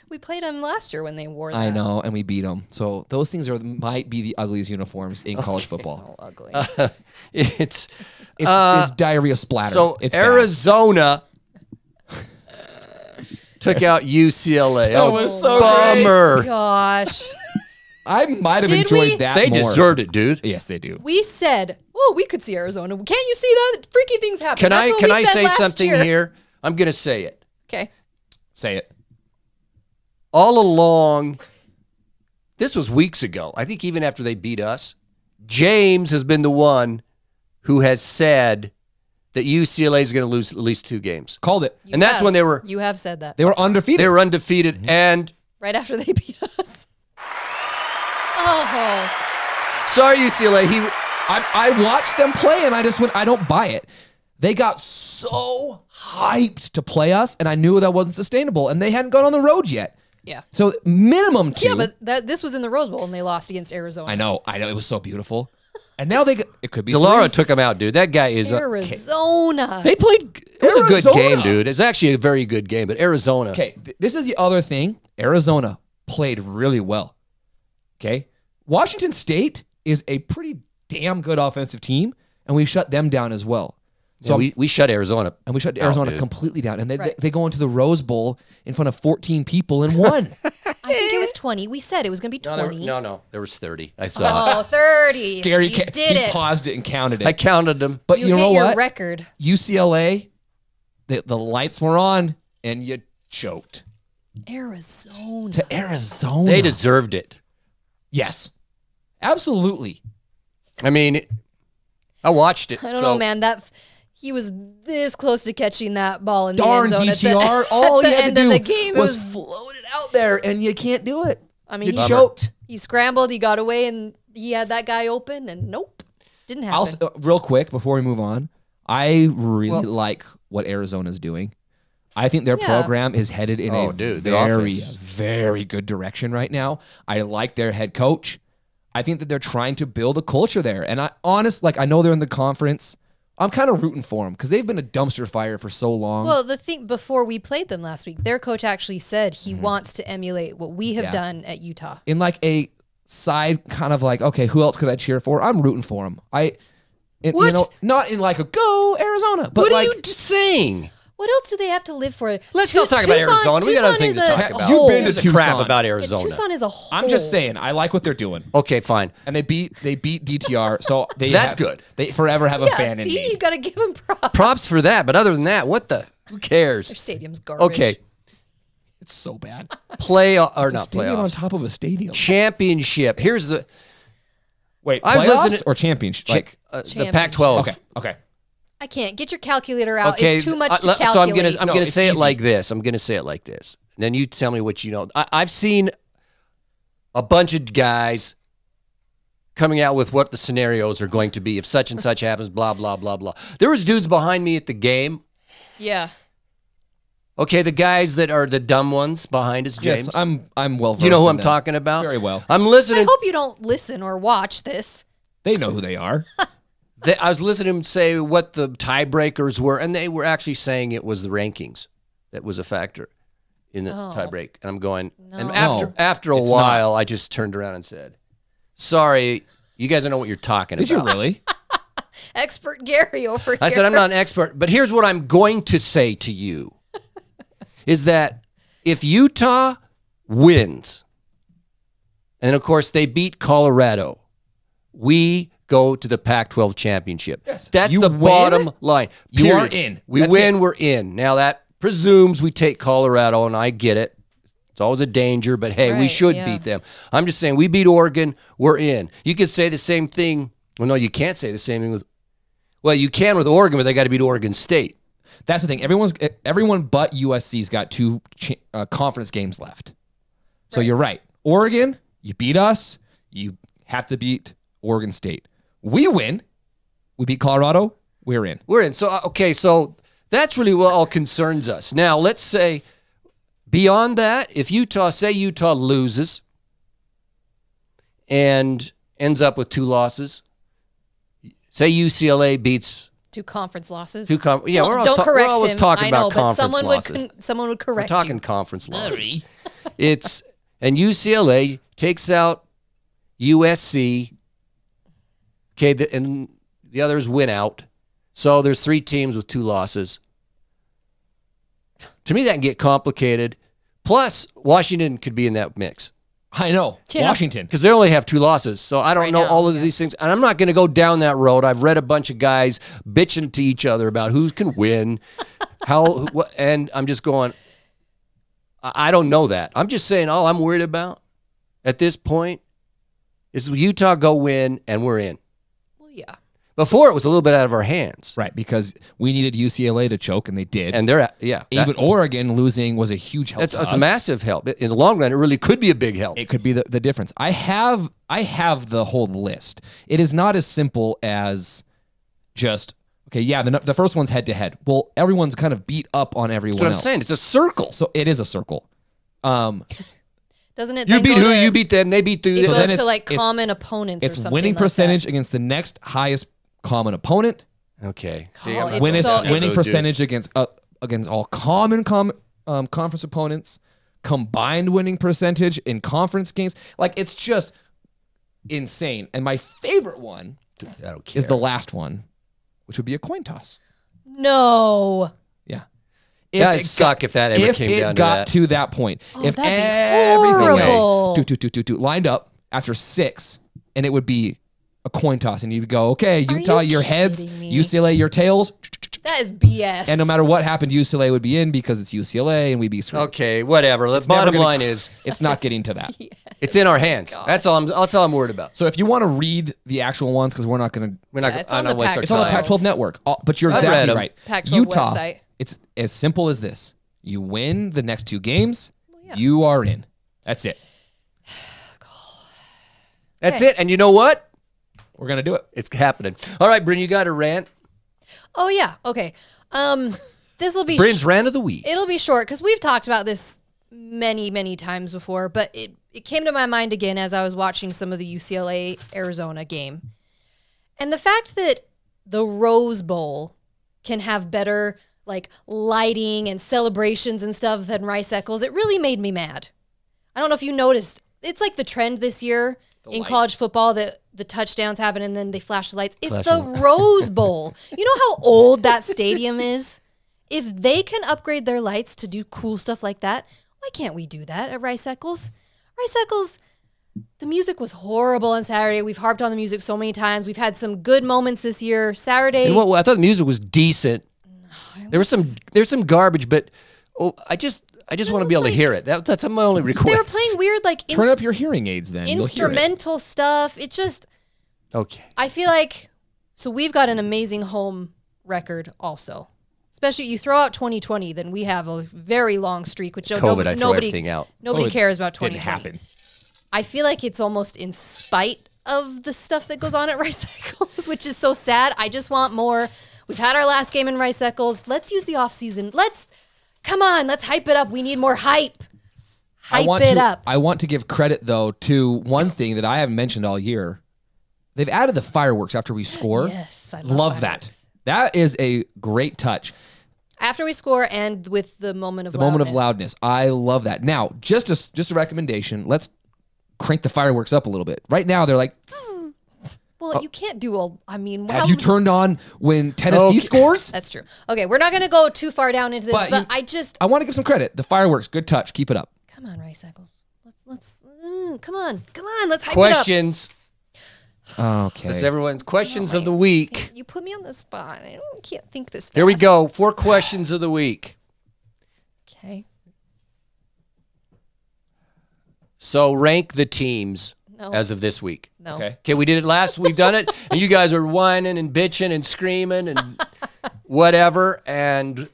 We played them last year when they wore that. I know, and we beat them. So those things might be the ugliest uniforms in college football. So ugly. It's It's diarrhea splatter. so It's bad. Arizona took out UCLA. That was so bummer. Gosh. I might have Did enjoyed we? that They more. deserved it, dude. Yes, they do. We said, oh, we could see Arizona. Can't you see that? Freaky things happen. Can That's what I we said say last something year. here? I'm going to say it. Okay. Say it. All along, this was weeks ago. I think even after they beat us, James has been the one who has said that UCLA is going to lose at least 2 games. Called it. You And that's have. when they were said that. They were undefeated. they were undefeated and Right after they beat us. Oh. sorry UCLA, I watched them play and I just went, I don't buy it. They got so hyped to play us, and I knew that wasn't sustainable, and they hadn't gone on the road yet. Yeah. So minimum 2. Yeah, but this was in the Rose Bowl, and they lost against Arizona. I know. It was so beautiful. And now it could be DeLauro 3. took him out, dude. That guy is Arizona. They played. It was a good Arizona. game, dude. It's actually a very good game, but Arizona. Okay, this is the other thing. Arizona played really well. Okay, Washington State is a pretty damn good offensive team, and we shut them down as well. So Yeah, we shut Arizona. and we shut Arizona dude. completely down, and Right. they go into the Rose Bowl in front of 14 people and won. I think it was 20. We said it was going to be 20. No, there was 30. I saw it. Oh, 30. Gary you did it. paused it and counted it. I counted them. But You you hit know your what? record. UCLA, the lights were on, and you choked Arizona. to Arizona. They deserved it. Yes, absolutely. I mean, I watched it. I don't know, man. He was this close to catching that ball in Darn the end zone DTR. at the, All at he the had end to do of the game. It was was float it out there, and you can't do it. I mean, You he choked. He scrambled, he got away, and he had that guy open, and nope, didn't happen. Real quick before we move on, I really like what Arizona's doing. I think their Yeah. program is headed in a the very, offense. very good direction right now. I like their head coach. I think that they're trying to build a culture there. And I know they're in the conference. I'm kind of rooting for them because they've been a dumpster fire for so long. Well, the thing before we played them last week, their coach actually said he wants to emulate what we have done at Utah. In like a side kind of like, okay, who else could I cheer for? I'm rooting for them. What? You know, not in like a go Arizona, but What like are you saying? What else do they have to live for? Let's not talk about Arizona. We got other things to talk about. You've been to Gives a crap Tucson. about Yeah, Arizona. Tucson is a whole. I'm just saying, I like what they're doing. Okay, fine. And they beat DTR, so That's good. They forever have a Yeah, fan in see, me. you got to give them props. Props for that, but other than that, what the? Who cares? Their stadium's garbage. Okay, It's so bad. play or It's a not stadium on playoffs. top of a stadium. Championship. Here's the Wait, I was playoffs listening- or championship? the Championship. Pac-12. Okay. I can't get your calculator out. Okay, It's too much to so calculate. I'm No, gonna it's say it easy. like this. I'm gonna say it like this. And then you tell me what you know. I've seen a bunch of guys coming out with what the scenarios are going to be if such and such happens. Blah blah blah blah. There was dudes behind me at the game. Yeah. Okay, the guys that are the dumb ones behind us, James. Yes, I'm well versed. You know who in I'm them. talking about? Very well. I'm I listening. hope you don't listen or watch this. They know who they are. I was listening to them say what the tiebreakers were, and they were actually saying it was the rankings that was a factor in the tiebreak. And I'm going, and after a it's while, I just turned around and said, "Sorry, you guys don't know what you're talking Did about." you really? Expert Gary over here. I said, "I'm not an expert, but here's what I'm going to say to you: is that if Utah wins, and of course they beat Colorado, we go to the Pac-12 Championship. Yes. That's You the win, bottom line. you are Period. in. We That's win, it. we're in. Now that presumes we take Colorado, and I get it. It's always a danger, but hey, we Right, should yeah. beat them. I'm just saying, we beat Oregon, we're in. You could say the same thing. Well, no, you can't say the same thing with. Well, you can with Oregon, but they got to beat Oregon State. That's the thing. Everyone but USC's got 2 conference games left. So you're right. Oregon, you beat us. You have to beat Oregon State. We win. We beat Colorado. We're in. We're in. So, okay, so that's really what all concerns us. Now, let's say beyond that, if Utah loses and ends up with 2 losses, say UCLA beats 2 conference losses. we're always, Don't correct we're always him. talking I know, about but conference someone losses. someone would We're correct talking you. conference losses. And UCLA takes out USC. Okay, and the others win out. So there's 3 teams with 2 losses. To me, that can get complicated. Plus, Washington could be in that mix I know. Yeah. Washington. because they only have 2 losses. So I don't Right know now, all of yeah. these things. And I'm not going to go down that road. I've read a bunch of guys bitching to each other about who can win, and I'm just going, I don't know that. I'm just saying all I'm worried about at this point is Utah go win and we're in. Well, yeah. Before it was a little bit out of our hands. Right, because we needed UCLA to choke, and they did. And they're, yeah. even Oregon losing was a huge help. It's to a us. massive help. In the long run, it really could be a big help. It could be the difference. I have the whole list. It is not as simple as just Okay, yeah, the first one's head-to-head. Well, everyone's kind of beat up on everyone That's what I'm else. saying. It's a circle. So it is a circle. Doesn't it? You then beat go who? to- You beat them. They beat It the. goes then to like it's- common opponents or It's something winning like percentage that. against the next highest common opponent. Okay. See, Oh, I'm it's Winning so- winning it's- percentage against all common conference opponents. Combined winning percentage in conference games. Like, it's just insane. And my favorite one I don't care. is the last one, which would be a coin toss. Yeah, No. it'd suck if that ever came down to got that. to that point. Oh, if that'd be everything horrible. else lined up after 6, and it would be a coin toss, and you'd go, okay, Are Utah, you your heads, kidding me? UCLA, your tails, That is BS. and no matter what happened, UCLA would be in because it's UCLA, and we'd be screwed. Okay, whatever. The never bottom gonna- line is It's not getting to that. it's in our hands. That's all. That's all I'm worried about. So if you want to read the actual ones, because we're not going to, We're not. Yeah, it's I'm on not the waste our it's on the time. Pac-12 network. But you're I've read exactly 'em. right. Pac-12 Utah, website. it's as simple as this. You win the next 2 games, yeah. you are in. That's it. That's Okay. it. And you know what? We're going to do it. It's happening. All right, Bryn, you got a rant. Oh yeah. Okay. This will be. Bryn's rant of the week. It'll be short because we've talked about this many times before, but it came to my mind again as I was watching some of the UCLA Arizona game, and the fact that the Rose Bowl can have better like lighting and celebrations and stuff than Rice Eccles. It really made me mad. I don't know if you noticed. It's like the trend this year in college football that the touchdowns happen and then they flash the lights. If the Rose Bowl, you know how old that stadium is? If they can upgrade their lights to do cool stuff like that, why can't we do that at Rice Eccles? Rice Eccles, the music was horrible on Saturday. We've harped on the music so many times. We've had some good moments this year. Saturday. And what I thought the music was decent. There's some garbage, but I just want to be able to hear it. That's my only request. They were playing weird like Turn up your hearing aids then. You'll hear it. instrumental stuff. It just, Okay. I feel like, so we've got an amazing home record also. Especially you throw out 2020, then we have a very long streak, which COVID, I throw everything out. Nobody COVID cares about 2020. Didn't happen. I feel like it's almost in spite of the stuff that goes on at Rice Eccles, which is so sad. I just want more. We've had our last game in Rice Eccles. Let's use the off season. Come on, let's hype it up. We need more hype. Hype it up. I want to give credit, though, to one thing that I haven't mentioned all year. They've added the fireworks after we score. Yes, I love that. fireworks. That is a great touch. After we score and with the moment of The loudness. moment of loudness. I love that. Now, just a recommendation. Let's crank the fireworks up a little bit. Right now, they're like, Well, you can't do all. I mean, have you turned on when Tennessee Okay. scores? That's true. Okay, we're not going to go too far down into this, But but you- I I want to give some credit. The fireworks, good touch. Keep it up. come on, Rice Eccles. Come on, let's hype Questions. Okay. This is everyone's questions of the week. it up. You put me on the spot. I can't think this fast. Here we go. 4 questions of the week. Okay. So rank the teams No. as of this week. No. Okay. Okay, we did it last. We've done it, and you guys are whining and bitching and screaming and whatever. And All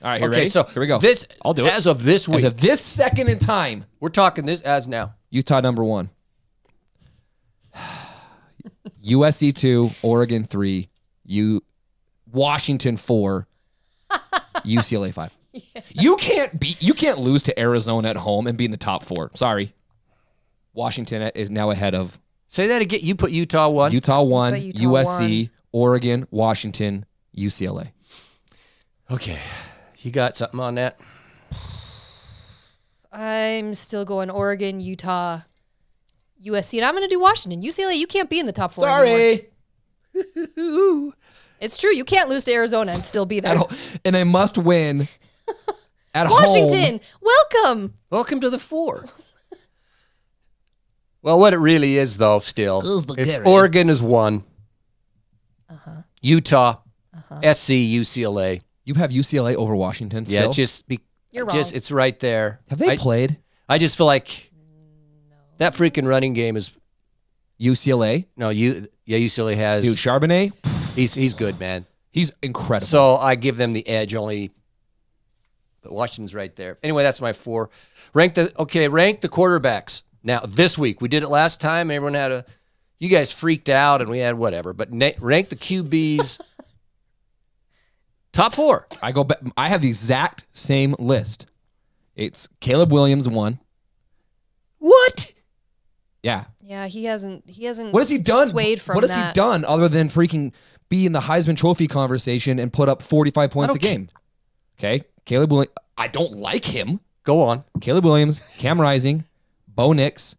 right, you okay, ready? so here we go. This I'll do it. as of this week. As of this second in time, We're talking this as now. Utah number 1. USC 2, Oregon 3, Washington 4, UCLA 5. You can't lose to Arizona at home and be in the top 4. Sorry. Washington is now ahead of Say that again. You put Utah 1. Utah 1, But Utah USC, Oregon, Washington, UCLA. Okay, you got something on that? I'm still going Oregon, Utah, USC, and I'm going to do Washington. UCLA, you can't be in the top 4 anymore. Sorry. It's true. You can't lose to Arizona and still be there. And I must win at Washington, home. welcome. Welcome to the 4. Well, what it really is, though, still, it's Oregon is 1. Utah, SC, UCLA. You have UCLA over Washington still? Yeah, You're wrong. it's right there. Have they played I just feel like that freaking running game is UCLA? UCLA has. Dude, Charbonnet, He's good, man. he's incredible. So I give them the edge only. But Washington's right there. Anyway, that's my 4. Rank the quarterbacks. Now, this week, we did it last time. Everyone you guys freaked out and we had whatever. But rank the QBs Top 4. I have the exact same list. It's Caleb Williams 1. What? Yeah. Yeah, he hasn't. What has he done? Swayed from what has he done other than freaking be in the Heisman Trophy conversation and put up 45 points a game? Okay, Caleb Williams. I don't like him. Go on. Caleb Williams, Cam Rising, Bo Nix,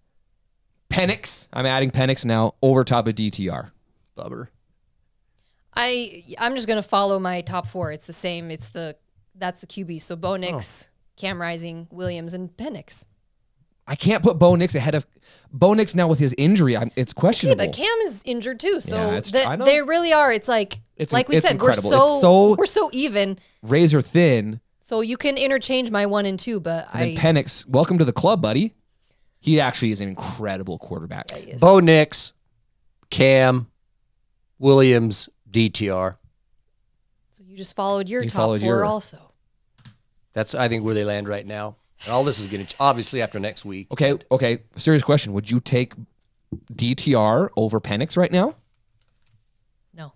Penix. I'm adding Penix now over top of DTR. Bubber. I'm just gonna follow my top 4. It's the same. That's the QB. So Bo Nix, Cam Rising, Williams, and Penix. I can't put Bo Nix ahead of Bo Nix now with his injury. It's questionable. Yeah, but Cam is injured too. So I know. they really are. It's like we said, incredible. we're so even, razor thin. So you can interchange my 1 and 2, but And then Penix, welcome to the club, buddy. He actually is an incredible quarterback. Yeah, Bo Nix, Cam, Williams, DTR. So you just followed your top 4 also. That's, I think, where they land right now. And all this is going to, obviously, after next week. Okay. Serious question. Would you take DTR over Penix right now? No.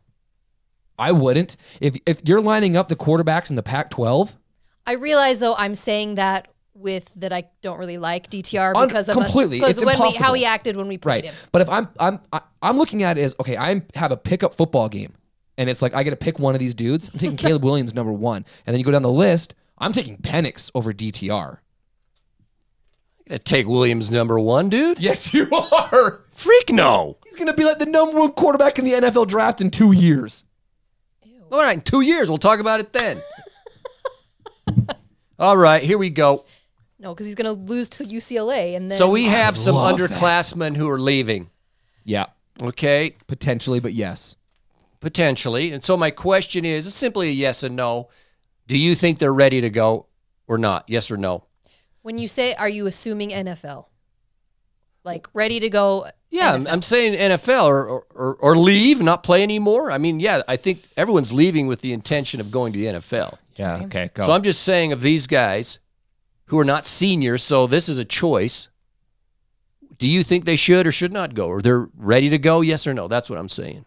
I wouldn't. If you're lining up the quarterbacks in the Pac-12. I realize, though, I'm saying that with that I don't really like DTR because of completely. It's impossible. how he acted when we played him. But if I'm looking at it as, okay, I have a pickup football game, and it's like I got to pick one of these dudes. I'm taking Caleb Williams number 1, and then you go down the list. I'm taking Penix over DTR. I'm going to take Williams number 1, dude. Yes, you are. Freak no. He's going to be like the number 1 quarterback in the NFL draft in 2 years. Ew. All right, in 2 years. We'll talk about it then. All right, here we go. No, because he's going to lose to UCLA. And then So we have some love underclassmen who are leaving. Yeah. Okay? Potentially, but yes. Potentially. And so my question is, it's simply a yes and no. Do you think they're ready to go or not? Yes or no? When you say, are you assuming NFL? Like, ready to go? Yeah, NFL. I'm saying NFL or leave, not play anymore. I mean, yeah, I think everyone's leaving with the intention of going to the NFL. Yeah, okay, go. So I'm just saying of these guys who are not seniors, so this is a choice, do you think they should or should not go? Or they're ready to go, yes or no? That's what I'm saying.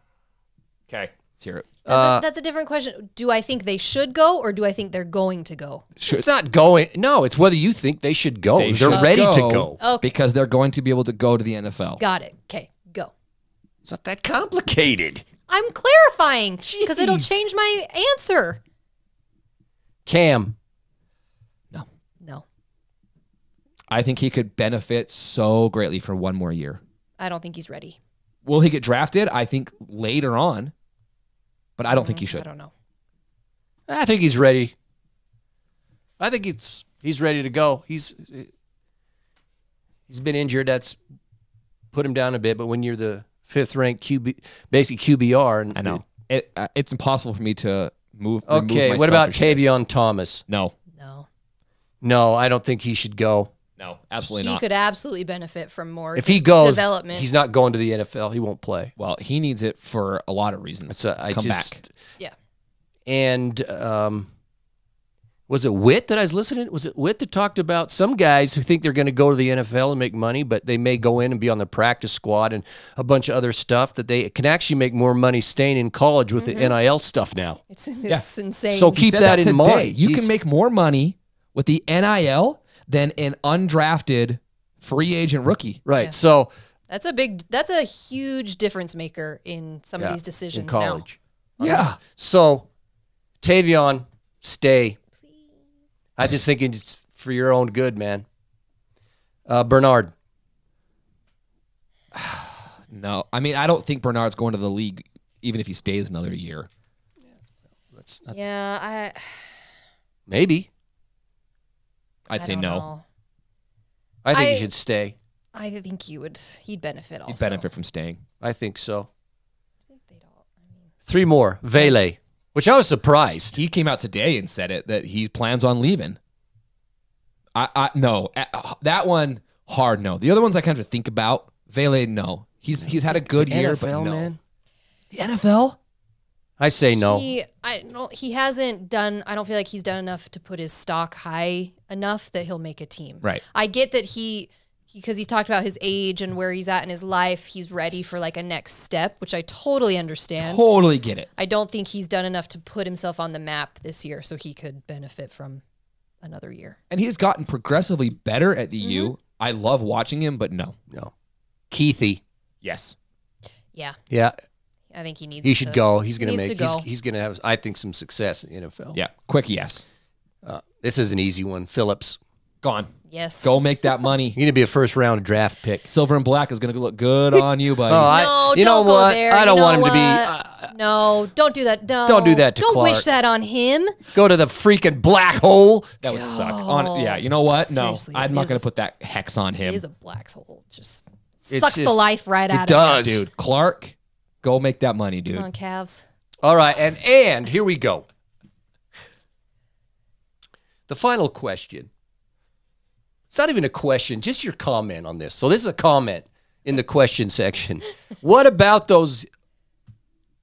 Okay, let's hear it. That's a different question. Do I think they should go or do I think they're going to go? It's not going. No, it's whether you think they should go. They're ready to go. Okay. Because they're going to be able to go to the NFL. Got it. Okay, go. It's not that complicated. I'm clarifying because it'll change my answer. Cam. No. I think he could benefit so greatly for 1 more year. I don't think he's ready. Will he get drafted? I think later on. But I don't think he should. I don't know. I think he's ready. I think he's ready to go. He's been injured. That's put him down a bit. But when you're the 5th ranked QB, basically QBR, and I know it's impossible for me to move. Okay, what about Tavion Thomas? No, I don't think he should go. No, absolutely not. He could absolutely benefit from more if he goes, development. He's not going to the NFL. He won't play. Well, he needs it for a lot of reasons. So Come back. Yeah. And was it Witt that I was listening? Was it Witt that talked about some guys who think they're going to go to the NFL and make money, but they may go in and be on the practice squad and a bunch of other stuff that they can actually make more money staying in college with the NIL stuff now. It's insane. So keep that in mind. You can make more money with the NIL than an undrafted free agent rookie. Right. Yeah. So that's a huge difference maker in some of these decisions in college. now. Yeah. So Tavion, stay. I just think it's for your own good, man. Bernard. No. I mean, I don't think Bernard's going to the league even if he stays another year. Maybe. I'd say no. I think he should stay. I think he'd benefit also. He'd benefit from staying. I think so. I think they'd all, 3 more. Vele, which I was surprised. He came out today and said that he plans on leaving. No. That one, hard no. The other ones I kind of think about. Vele, no. He's had a good year, but no. Man. The NFL? I say no. He hasn't done. I don't feel like he's done enough to put his stock high enough that he'll make a team. Right. I get that he because he's talked about his age and where he's at in his life. He's ready for like a next step, which I totally understand. Totally get it. I don't think he's done enough to put himself on the map this year, so he could benefit from another year. And he's gotten progressively better at the U. I love watching him, but no. Keithy. Yes. Yeah. Yeah. I think he needs He should go. He's he going to needs make. to go. He's going to have, I think, some success in the NFL. Yeah. Quick yes. This is an easy one. Phillips. Gone. Yes. Go make that money. You're going to be a first-round draft pick. Silver and black is going to look good on you, buddy. No, you know don't go what? there. I don't You want him know to be. what? No, don't do that. No. Don't do that to Don't Clark. wish that on him. Go to the freaking black hole. That would suck. Yeah, you know what? Seriously, no, I'm it not is going to put that hex on He him. is a black hole. Just It's sucks the just- life right out It of does. Dude, Clark, go make that money, dude. Come on, Cavs. All right, and here we go. The final question. It's not even a question, just your comment on this. So this is a comment in the question section. What about those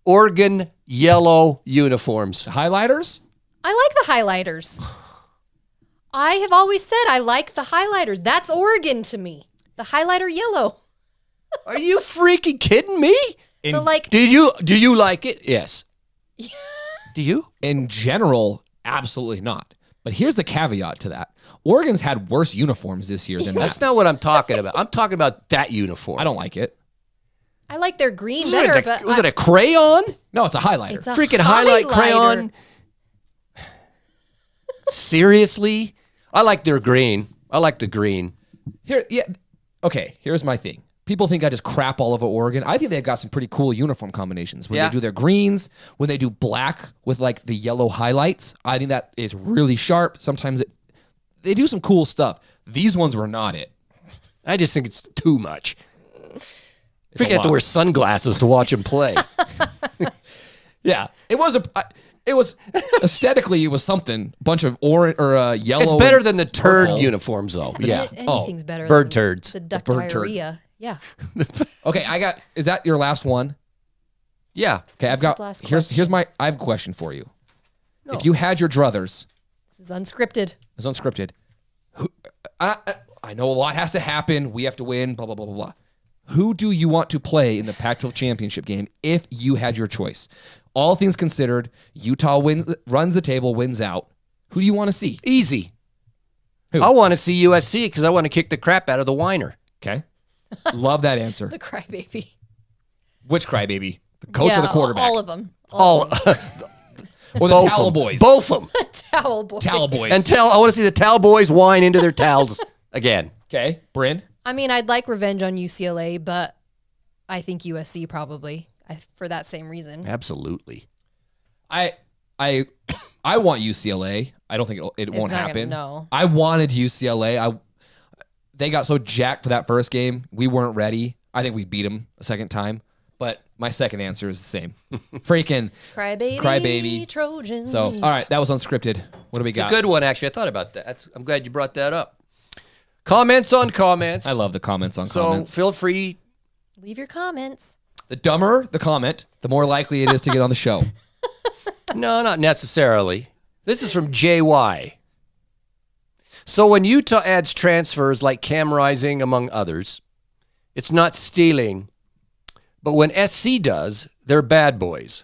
Oregon yellow uniforms? Highlighters? I like the highlighters. I have always said I like the highlighters. That's Oregon to me. The highlighter yellow. Are you freaking kidding me? The like Do you like it? Yes. Do you? In general, absolutely not. But here's the caveat to that. Oregon's had worse uniforms this year than That's that. not what I'm talking about. I'm talking about that uniform. I don't like it. I like their green Was better, it but was it a crayon? No, it's a highlighter. it's a Freaking highlight crayon? Seriously? I like their green. I like the green. Okay, here's my thing. People think I just crap all over Oregon. I think they've got some pretty cool uniform combinations. When Yeah. they do their greens, when they do black with like the yellow highlights, I think that is really sharp. Sometimes they do some cool stuff. These ones were not it. I just think it's too much. It's a Freaking have to lot. wear sunglasses to watch him play. Yeah, it was aesthetically, it was something. A bunch of orange or yellow. It's better than the turd purple. uniforms, though. Yeah. Anything's better bird than turds. the duck bird turd. diarrhea. Yeah. Okay, is that your last one? Yeah. Okay, I've That's got his last here's I have a question for you. If you had your druthers, This is unscripted. it's unscripted. I know a lot has to happen. We have to win. Blah blah blah blah blah. Who do you want to play in the Pac-12 championship game if you had your choice? All things considered, Utah runs the table, wins out. Who do you want to see? Easy. Who? I want to see USC because I want to kick the crap out of the whiner. Okay, love that answer. The crybaby. Which crybaby? The coach or the quarterback? All of them. All Or the both towel of 'em. boys? Both of them. Towel boy. Towel boys. And I want to see the towel boys whine into their towels again. Okay, Bryn. I mean, I'd like revenge on UCLA, but I think USC probably for that same reason. Absolutely. I want UCLA. I don't think it won't not gonna- happen. no. I wanted UCLA. They got so jacked for that first game. We weren't ready. I think we beat them a second time. But my second answer is the same. Freaking Crybaby Trojans. So, all right, that was unscripted. What do we got? Good one, actually. I thought about that. I'm glad you brought that up. Comments on comments. I love the comments on So comments. feel free. Leave your comments. The dumber the comment, the more likely it is to get on the show. No, not necessarily. This is from JY. So when Utah adds transfers like Cam Rising, among others, it's not stealing. But when SC does, they're bad boys.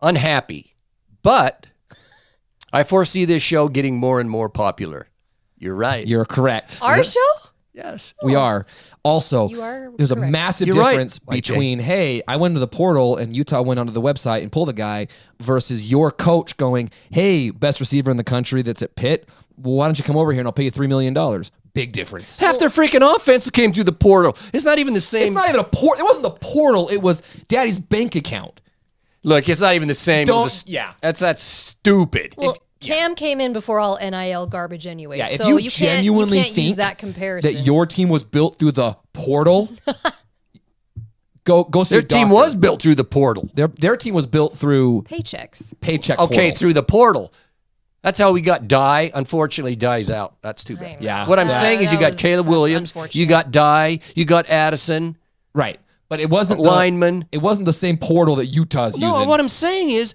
Unhappy. But I foresee this show getting more and more popular. You're right. You're correct. Our show? Yes. We are. Also, You are there's a correct. massive You're right, difference Mike J. between, hey, I went to the portal and Utah went onto the website and pulled a guy versus your coach going, hey, best receiver in the country that's at Pitt, well, why don't you come over here and I'll pay you $3 million? Big difference. Half their freaking offense came through the portal. It's not even the same. It's not even a portal. It wasn't the portal. It was Daddy's bank account. Look, it's not even the same. Yeah. That's stupid. Well, Cam came in before all NIL garbage anyway. Yeah, if so you you genuinely can't use think that comparison. that your team was built through the portal, go see Their a team doctor. was built through the portal. Their team was built through paychecks. paycheck Okay, portal. through the portal. That's how we got Dye. Unfortunately, Dye's out. That's too bad. Yeah. What I'm That- saying is you that got was- Caleb that's Williams, unfortunate. you got Dye, you got Addison, Right. But it wasn't lineman. It wasn't the same portal that Utah's No, using. what I'm saying is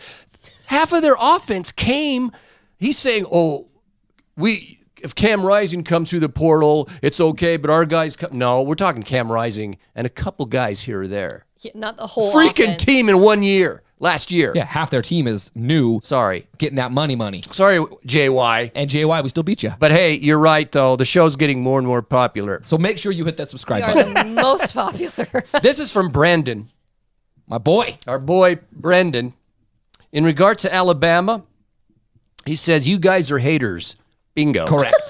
half of their offense came. He's saying, if Cam Rising comes through the portal, it's okay, but our guys come. No, we're talking Cam Rising and a couple guys here or there. Yeah, not the whole Freaking offense. team in 1 year. Last year. Yeah, half their team is new. Sorry. Getting that money. Sorry, JY. And JY, we still beat you. But hey, you're right, though. The show's getting more and more popular. So make sure you hit that We subscribe are button. the most popular. This is from Brandon, My boy. our boy Brendan. In regard to Alabama, he says, you guys are haters. Bingo. Correct.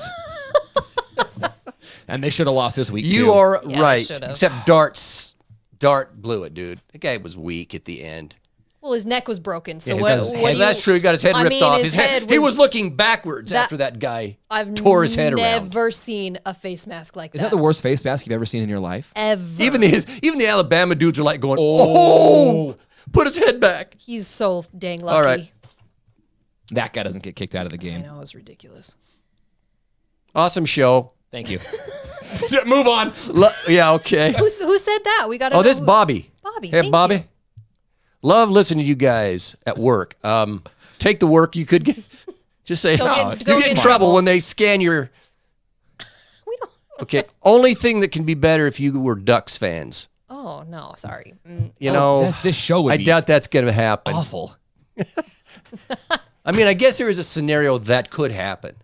And they should have lost this week, You too. are Yeah, they right. should've. Except Dart blew it, dude. The guy was weak at the end. Well, his neck was broken. So Yeah, he what? got his what head- do you- That's true. He got his head I ripped mean, off. his head He was looking backwards after that guy I've tore his head around. never seen a face mask like Is that the worst face mask you've ever seen in your life? Ever. Even the Alabama dudes are like going, oh, put his head back. He's so dang lucky. All right. That guy doesn't get kicked out of the I game. know, it was ridiculous. Awesome show. Thank you. Move on. Yeah, okay. Who said that? We got to Oh, this Bobby. Bobby. Hey, thank Bobby. you. Love listening to you guys at work. Take the work you could get. Just say, Go no, get- go you get get in in trouble trouble. when they scan your. We don't. Okay. Only thing that can be better if you were Ducks fans. Oh, no, sorry. You know, This show would I be doubt that's going to happen. awful. I mean, I guess there is a scenario that could happen.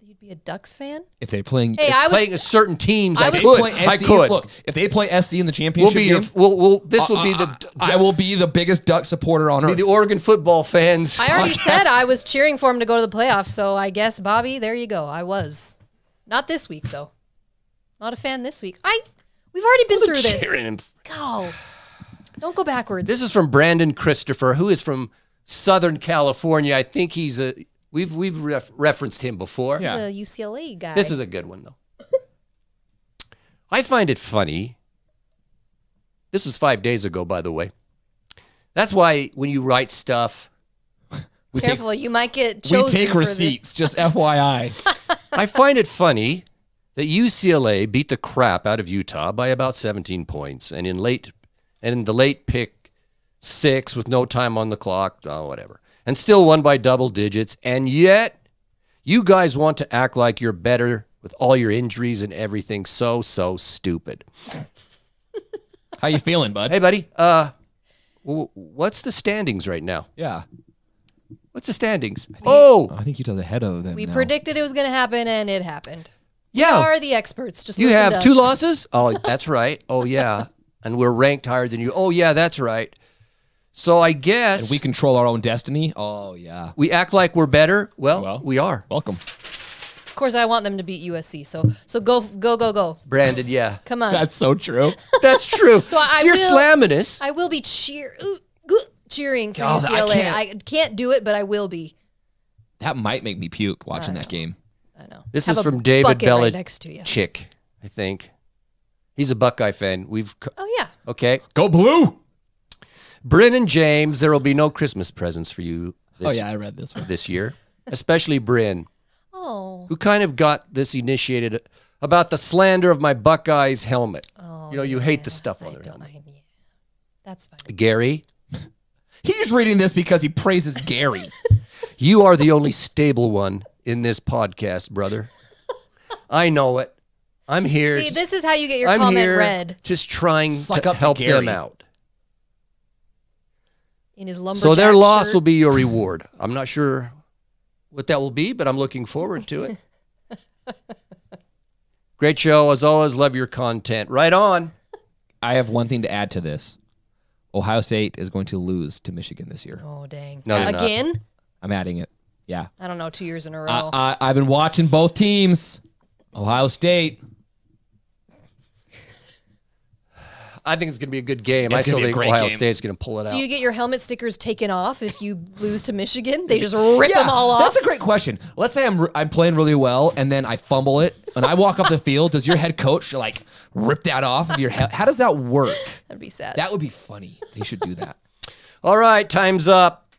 You'd be a Ducks fan? If they're playing... Hey, I was. Playing certain teams, I I was- could. play I SC could. Look, if they play SC in the We'll championship be your. game, This will be the. I will be the biggest Duck supporter on Be earth. the Oregon football fans. I already podcast. said I was cheering for him to go to the playoffs, so I guess, Bobby, there you go. I was. Not this week, though. Not a fan this week. We've already been through this. Cheering him. Go. Don't go backwards. This is from Brandon Christopher, who is from Southern California. I think he's a. We've referenced him before. Yeah. He's a UCLA guy. This is a good one, though. I find it funny. This was 5 days ago, by the way. That's why when you write stuff, we Careful, you might get take, chosen we take for receipts, just FYI. I find it funny that UCLA beat the crap out of Utah by about 17 points, and in the late pick 6 with no time on the clock, whatever, and still won by double digits, and yet you guys want to act like you're better with all your injuries and everything. So stupid. How you feeling, bud? Hey, buddy. What's the standings right now? Yeah. What's the standings? Oh, I think Utah's ahead of them We now. predicted it was going to happen, and it happened. We yeah. are the experts. Just You listen have to 2 us. losses? Oh, that's right. Oh, yeah. And we're ranked higher than you. Oh, yeah, that's right. So I guess And we control our own destiny. Oh, yeah. we act like we're better. Well, we are. Welcome. Of course, I want them to beat USC. So go. Brandon, yeah. Come on. That's so true. That's true. So I you're will- slamming us. I will be cheering for God, I UCLA. can't. I can't do it, but I will be. That might make me puke watching that game. I know. This Have is a from David bucket right next to you. Belichick, I think. He's a Buckeye fan. Oh yeah. Okay. Go blue! Bryn and James, there will be no Christmas presents for you I read this one. this year, especially Bryn, Oh. who kind of got this initiated about the slander of my Buckeyes helmet. Oh. You hate the stuff on I their don't. helmet. Yeah. That's fine. Gary, He's reading this because he praises Gary. you are the only stable one in this podcast, brother. I know it. I'm here. See, this is how you get your I'm comment here read just trying Suck to up to help them Gary. out. in his lumberjack So their loss shirt. will be your reward. I'm not sure what that will be, but I'm looking forward to it. Great show. As always, love your content. Right on. I have one thing to add to this. Ohio State is going to lose to Michigan this year. Oh dang! No, they're not. Again? I'm adding it. Yeah. I don't know. 2 years in a row. I've been watching both teams. Ohio State. I think it's going to be a good game. It's I still gonna be a think great Ohio game. State's going to pull it out. Do you get your helmet stickers taken off if you lose to Michigan? They just rip them all off. That's a great question. Let's say I'm playing really well and then I fumble it and I walk off the field. Does your head coach like rip that off of your head? How does that work? That'd be sad. That would be funny. They should do that. All right, time's up.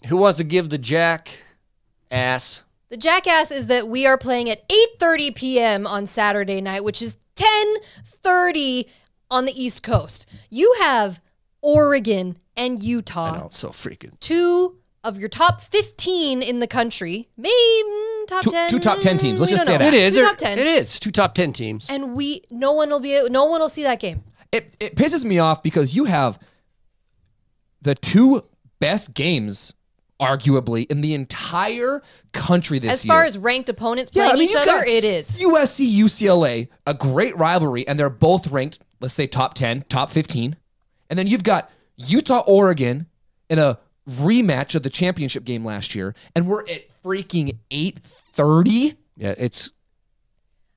Who wants to give the jackass? The Jackass is that we are playing at 8:30 p.m. on Saturday night, which is 10:30 on the East Coast. You have Oregon and Utah, I know, so freaking. 2 of your top 15 in the country, maybe top Two 10. top 10 teams. Let's We just don't say know. that. It is. Two top 10. It is 2 top 10 teams. And no one will see that game. It pisses me off because you have the 2 best games, arguably, in the entire country this year. As far as ranked opponents playing each you've other, got it is. USC, UCLA, a great rivalry, and they're both ranked, let's say, top 10, top 15. And then you've got Utah, Oregon in a rematch of the championship game last year, and we're at freaking 8:30. Yeah, it's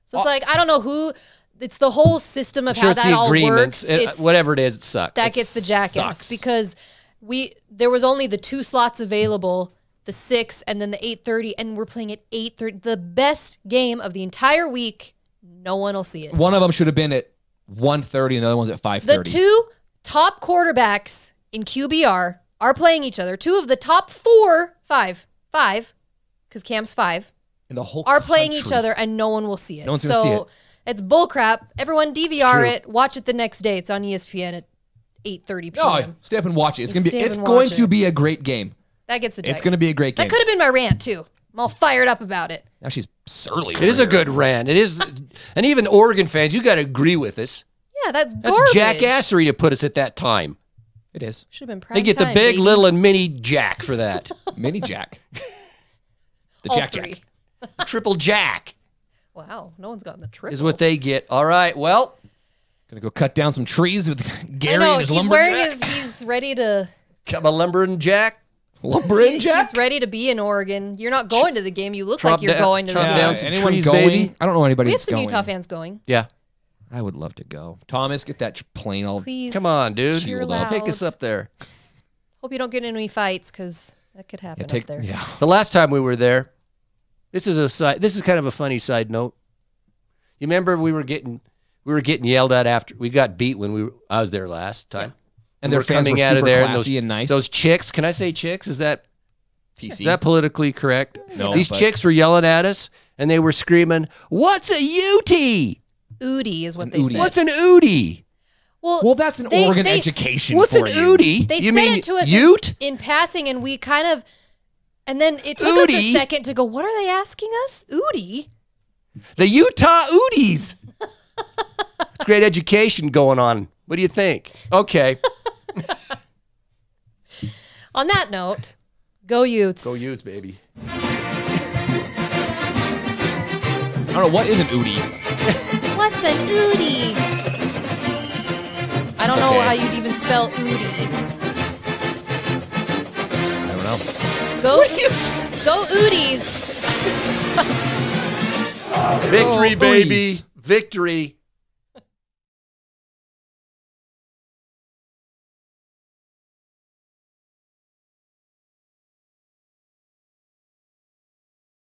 So it's like, I don't know who. It's the whole system of sure how it's that the all agreements. works. Whatever it is, it sucks. That It gets the jackass sucks. because there was only the 2 slots available, the 6 and then the 8:30, and we're playing at 8:30. The best game of the entire week. No one will see it. One of them should have been at 1:30, and the other one's at 5:30. The 2 top quarterbacks in QBR are playing each other. 2 of the top 5, because Cam's 5, in the whole are playing each country. other, and no one will see it. No one's gonna see it. It's bullcrap. Everyone DVR true. it. Watch it the next day. It's on ESPN at 8:30 p.m. No, stay up and watch it. It's Just gonna be. stay up It's and going watch to it. be a great game. That gets the It's jacket. going to be a great game. That could have been my rant too. I'm all fired up about it. Now she's surly. It is a good rant. It is, and even Oregon fans, you got to agree with us. Yeah, that's That's garbage. jackassery to put us at that time. It is. Should have been prime They get the time, big, baby. little, and mini jack for that. Mini Jack. The All Jack 3. Jack. Triple jack Wow, no one's gotten the triple. is what they get. All right, well, Gonna go cut down some trees with I Gary know, and his he's wearing lumberjack. he's ready to come a lumbering jack. Lumbering Jack. he's ready to be in Oregon. You're not going to the game. You look Chop like you're down- going to the chop game. down some anyone trees, going? baby. I don't know anybody We have that's some going. Utah fans going. Yeah, I would love to go. Thomas, get that plane all. Please. come on, dude. Cheer Take us loud. up there. Hope you don't get in any fights because that could happen up there. Yeah. The last time we were there, this is kind of a funny side note. You remember we were getting yelled at after we got beat when I was there last time. And their we're fans coming were out of super there classy and and nice. Those chicks, can I say chicks? Is that TC. politically correct? No, These but- chicks were yelling at us and they were screaming, "What's a Ute? Udi is what An they Udi. said. What's an Ute? Well, that's an They- Oregon they- education. What's for an you. Ute? They You said mean it to us Ute? in passing, and we kind of, and then it took us a Udi? second to go, what are they asking us? Udi? The Utah Utes. It's great education going on. What do you think? Okay. On that note, go Utes. Go Utes, baby. I don't know what is an Udi. What's an Udi? I don't know okay. how you'd even spell Udi. I don't know. Go Udis. Victory, Oh, baby. Utes. Victory.